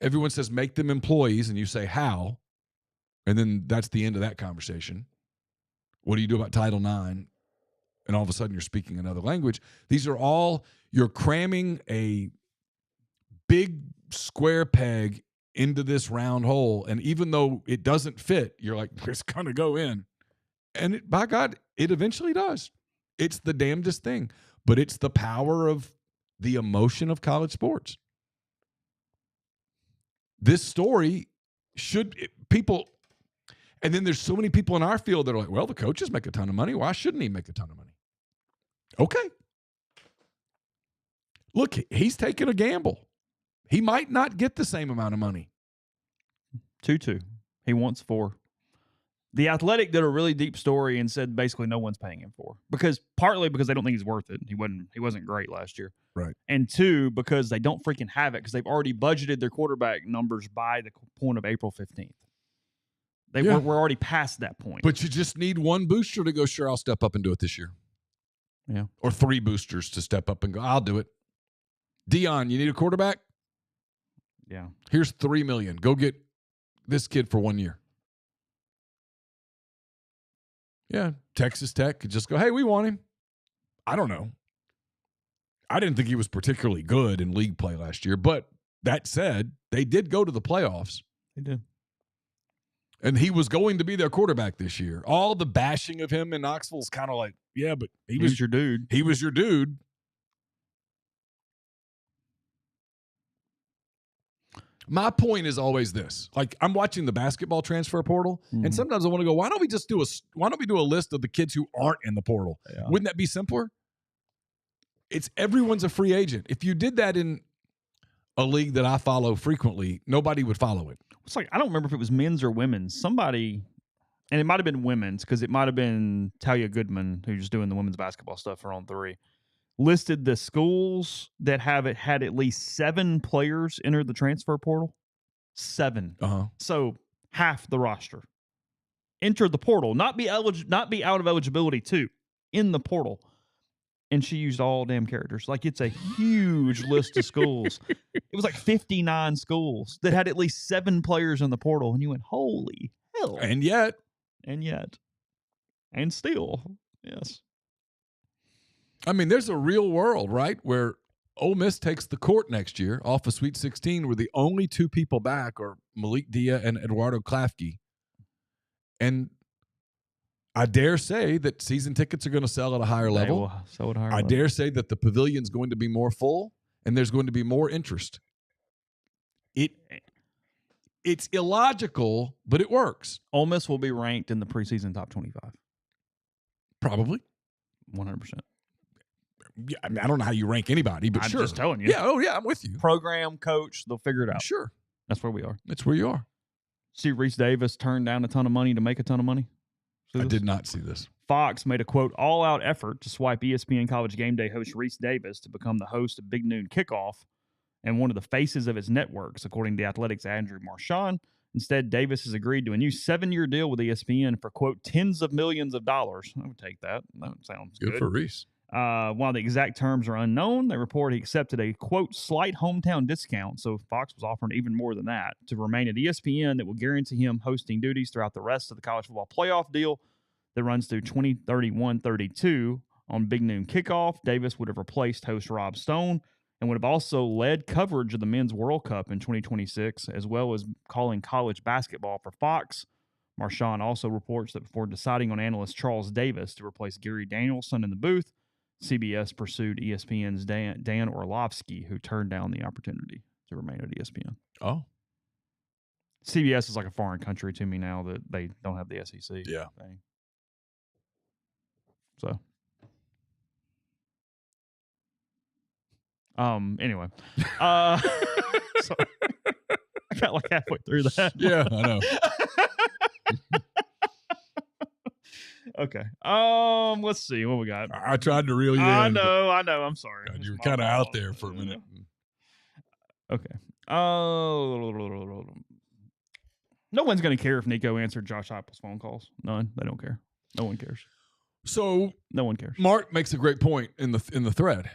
Everyone says make them employees, and you say how, and then that's the end of that conversation. What do you do about Title IX? And all of a sudden you're speaking another language. These are all, you're cramming a big square peg into this round hole, and even though it doesn't fit, you're like, it's going to go in. And by God, it eventually does. It's the damnedest thing, but it's the power of the emotion of college sports. This story people, and then there's so many people in our field that are like, well, the coaches make a ton of money. Why shouldn't he make a ton of money? Okay. Look, he's taking a gamble. He might not get the same amount of money. 2-2. He wants 4. The Athletic did a really deep story and said basically no one's paying him 4 partly because they don't think he's worth it. He wasn't great last year. Right. And 2, because they don't freaking have it because they've already budgeted their quarterback numbers by the point of April 15th. We're already past that point. But you just need one booster to go, sure, I'll step up and do it this year. Yeah. Or 3 boosters to step up and go, I'll do it. Dion, you need a quarterback? Yeah. Here's $3 million. Go get this kid for 1 year. Yeah. Texas Tech could just go, hey, we want him. I don't know. I didn't think he was particularly good in league play last year. But that said, they did go to the playoffs. They did. And he was going to be their quarterback this year. All the bashing of him in Knoxville is kind of like, yeah, but he was your dude. He was your dude. My point is always this. Like, I'm watching the basketball transfer portal, and sometimes I want to go, why don't we do a list of the kids who aren't in the portal? Yeah. Wouldn't that be simpler? Everyone's a free agent. If you did that in a league that I follow frequently, nobody would follow it. It's like, I don't remember if it was men's or women's. Somebody, and it might have been women's because it might have been Talia Goodman, who's doing the women's basketball stuff for On 3, listed the schools that had at least 7 players enter the transfer portal. 7. Uh-huh. So half the roster enter the portal, not be out of eligibility too, in the portal. And she used all damn characters. Like, it's a huge list of schools. It was like 59 schools that had at least 7 players in the portal. And you went, holy hell. And yet. And still. Yes. I mean, there's a real world, right, where Ole Miss takes the court next year off of Sweet 16, where the only 2 people back are Malik Dia and Eduardo Klafke. And I dare say that season tickets are going to sell at a higher level. I dare say that the pavilion's going to be more full, and there's going to be more interest. It's illogical, but it works. Ole Miss will be ranked in the preseason top 25. Probably. 100%. Yeah, I mean, I don't know how you rank anybody, but sure. I'm just telling you. Yeah, I'm with you. Program, coach, they'll figure it out. Sure. That's where we are. That's where you are. See, Reese Davis turned down a ton of money to make a ton of money. I did not see this. Fox made a, quote, all-out effort to swipe ESPN College Game Day host Reese Davis to become the host of Big Noon Kickoff and one of the faces of its networks, according to The Athletic's Andrew Marchand. Instead, Davis has agreed to a new 7-year deal with ESPN for, quote, tens of millions of dollars. I would take that. That sounds good. Good for Reese. While the exact terms are unknown, they report he accepted a, quote, slight hometown discount, so Fox was offering even more than that, to remain at ESPN that will guarantee him hosting duties throughout the rest of the college football playoff deal that runs through 2031-32. On Big Noon Kickoff, Davis would have replaced host Rob Stone and would have also led coverage of the Men's World Cup in 2026, as well as calling college basketball for Fox. Marchand also reports that before deciding on analyst Charles Davis to replace Gary Danielson in the booth, CBS pursued ESPN's Dan Orlovsky, who turned down the opportunity to remain at ESPN. Oh. CBS is like a foreign country to me now that they don't have the SEC yeah. thing. So, anyway, so I got like halfway through that. Yeah, I know. Okay. Let's see what we got. I tried to reel you in. I know. I'm sorry. God, you were kind of out there for a minute. Okay. No one's going to care if Nico answered Josh Heupel's phone calls. None. They don't care. No one cares. So no one cares. Mark makes a great point in the thread.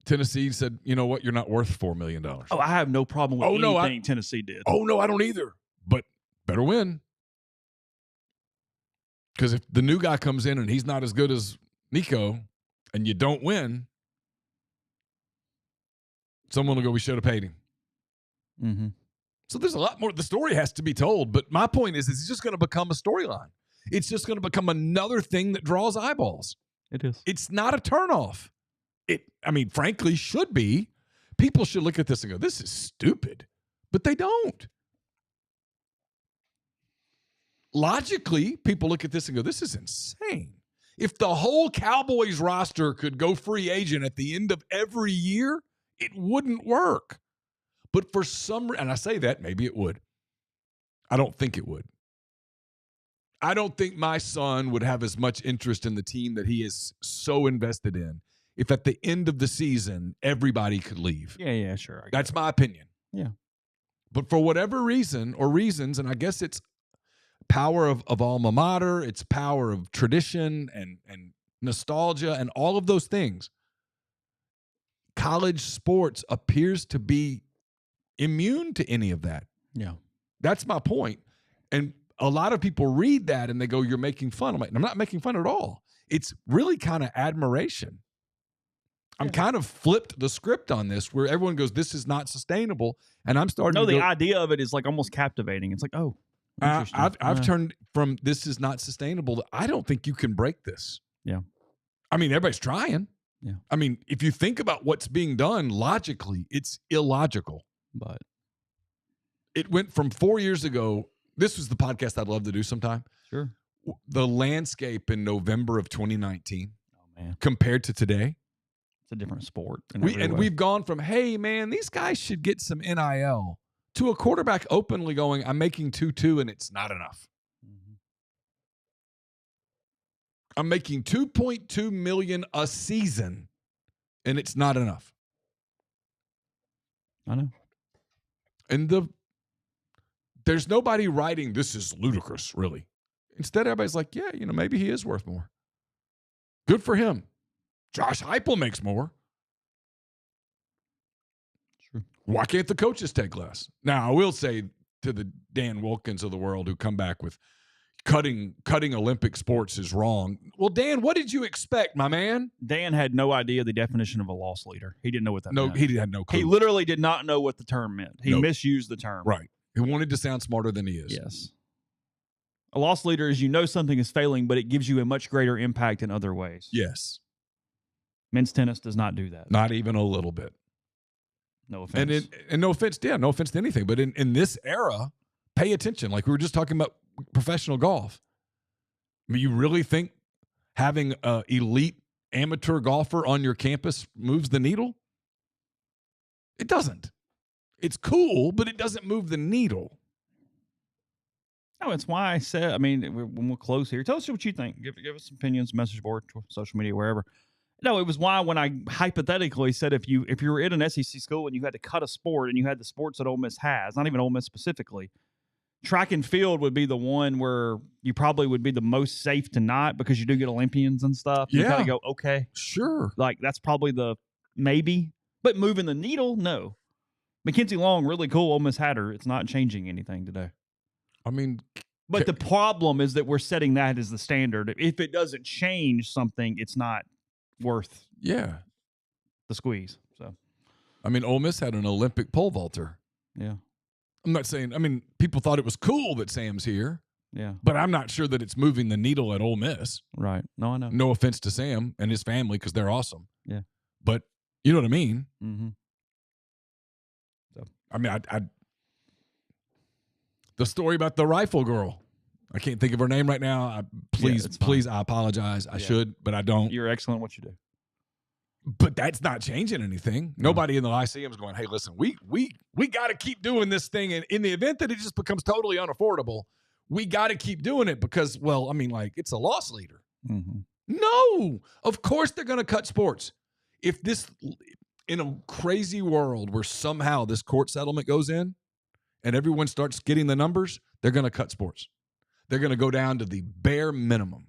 Tennessee said, you know what? You're not worth $4 million. Oh, I have no problem with anything Tennessee did. Oh, no, I don't either. But better win. Because if the new guy comes in and he's not as good as Nico and you don't win, someone will go, we should have paid him. Mm-hmm. So there's a lot more. The story has to be told. But my point is it's just going to become a storyline. It's just going to become another thing that draws eyeballs. It is. It's not a turnoff. Frankly, should be. People should look at this and go, this is stupid. But they don't. Logically, people look at this and go, this is insane. If the whole Cowboys roster could go free agent at the end of every year, it wouldn't work. But for some reason, and I say that, maybe it would. I don't think it would. I don't think my son would have as much interest in the team that he is so invested in if at the end of the season, everybody could leave. Yeah, sure. That's my opinion. Yeah. But for whatever reason or reasons, and I guess it's power of alma mater, it's power of tradition and nostalgia and all of those things, college sports appears to be immune to any of that. Yeah. That's my point. And a lot of people read that and they go, you're making fun. I'm like, I'm not making fun at all. It's really kind of admiration. I'm kind of flipped the script on this where everyone goes, this is not sustainable. And I'm starting to the idea of it is like almost captivating. It's like, oh, I've turned from this is not sustainable to I don't think you can break this. Yeah. I mean, everybody's trying. Yeah. I mean, if you think about what's being done logically, it's illogical. But it went from 4 years ago. This was the podcast I'd love to do sometime. Sure. The landscape in November of 2019 man, compared to today. It's a different sport. We've gone from, hey, man, these guys should get some NIL to a quarterback openly going, I'm making 2.2 and it's not enough. Mm-hmm. I'm making $2.2 million a season and it's not enough. I know. And there's nobody writing, this is ludicrous, really. Instead, everybody's like, yeah, maybe he is worth more. Good for him. Josh Heupel makes more. True. Why can't the coaches take less? Now, I will say to the Dan Wilkins of the world who come back with cutting Olympic sports is wrong. Well, Dan, what did you expect, my man? Dan had no idea the definition of a loss leader. He didn't know what that meant. He had no clue. He literally did not know what the term meant. He misused the term. Right. He wanted to sound smarter than he is. Yes. A loss leader is something is failing, but it gives you a much greater impact in other ways. Yes. Men's tennis does not do that. Not even a little bit. No offense. And no offense, no offense to anything. But in this era, pay attention. Like we were just talking about professional golf. I mean, you really think having an elite amateur golfer on your campus moves the needle? It doesn't. It's cool, but it doesn't move the needle. No, it's why I said, when we'll close here, tell us what you think. Give us opinions, message board, social media, wherever. No, it was why when I hypothetically said if you were in an SEC school and you had to cut a sport and you had the sports that Ole Miss has, not even Ole Miss specifically, track and field would be the one where you probably would be the most safe to not because you do get Olympians and stuff. Yeah. You kind of go, okay. Sure. Like that's probably the maybe. But moving the needle, no. Mackenzie Long, really cool. Ole Miss had her. It's not changing anything today. I mean, but the problem is that we're setting that as the standard. If it doesn't change something, it's not worth the squeeze. So, I mean, Ole Miss had an Olympic pole vaulter. Yeah. I'm not saying, people thought it was cool that Sam's here. Yeah. But I'm not sure that it's moving the needle at Ole Miss. Right. No, I know. No offense to Sam and his family because they're awesome. Yeah. But you know what I mean? Mm-hmm. So. The story about the rifle girl. I can't think of her name right now. Please, I apologize. I should, but I don't. You're excellent what you do. But that's not changing anything. No. Nobody in the Lyceum is going, hey, listen, we got to keep doing this thing. And in the event that it just becomes totally unaffordable, we got to keep doing it because, it's a loss leader. Mm-hmm. No, of course they're going to cut sports. If this, in a crazy world where somehow this court settlement goes in and everyone starts getting the numbers, they're going to cut sports. They're going to go down to the bare minimum.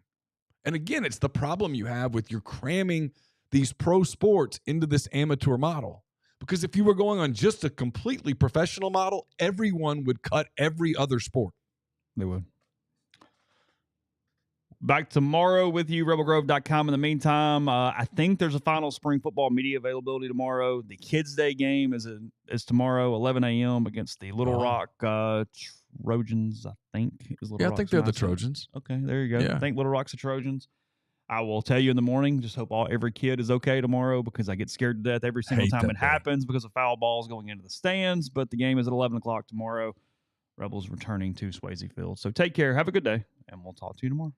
And again, it's the problem you have with your cramming these pro sports into this amateur model. Because if you were going on just a completely professional model, everyone would cut every other sport. They would. Back tomorrow with you, rebelgrove.com. In the meantime, I think there's a final spring football media availability tomorrow. The Kids Day game is tomorrow, 11 a.m. against the Little Rock Trojans, I think. I think they're the Trojans. Okay, there you go. Yeah. I think Little Rock's the Trojans. I will tell you in the morning, just hope every kid is okay tomorrow because I get scared to death every single time it happens because of foul balls going into the stands. But the game is at 11 o'clock tomorrow. Rebels returning to Swayze Field. So take care. Have a good day, and we'll talk to you tomorrow.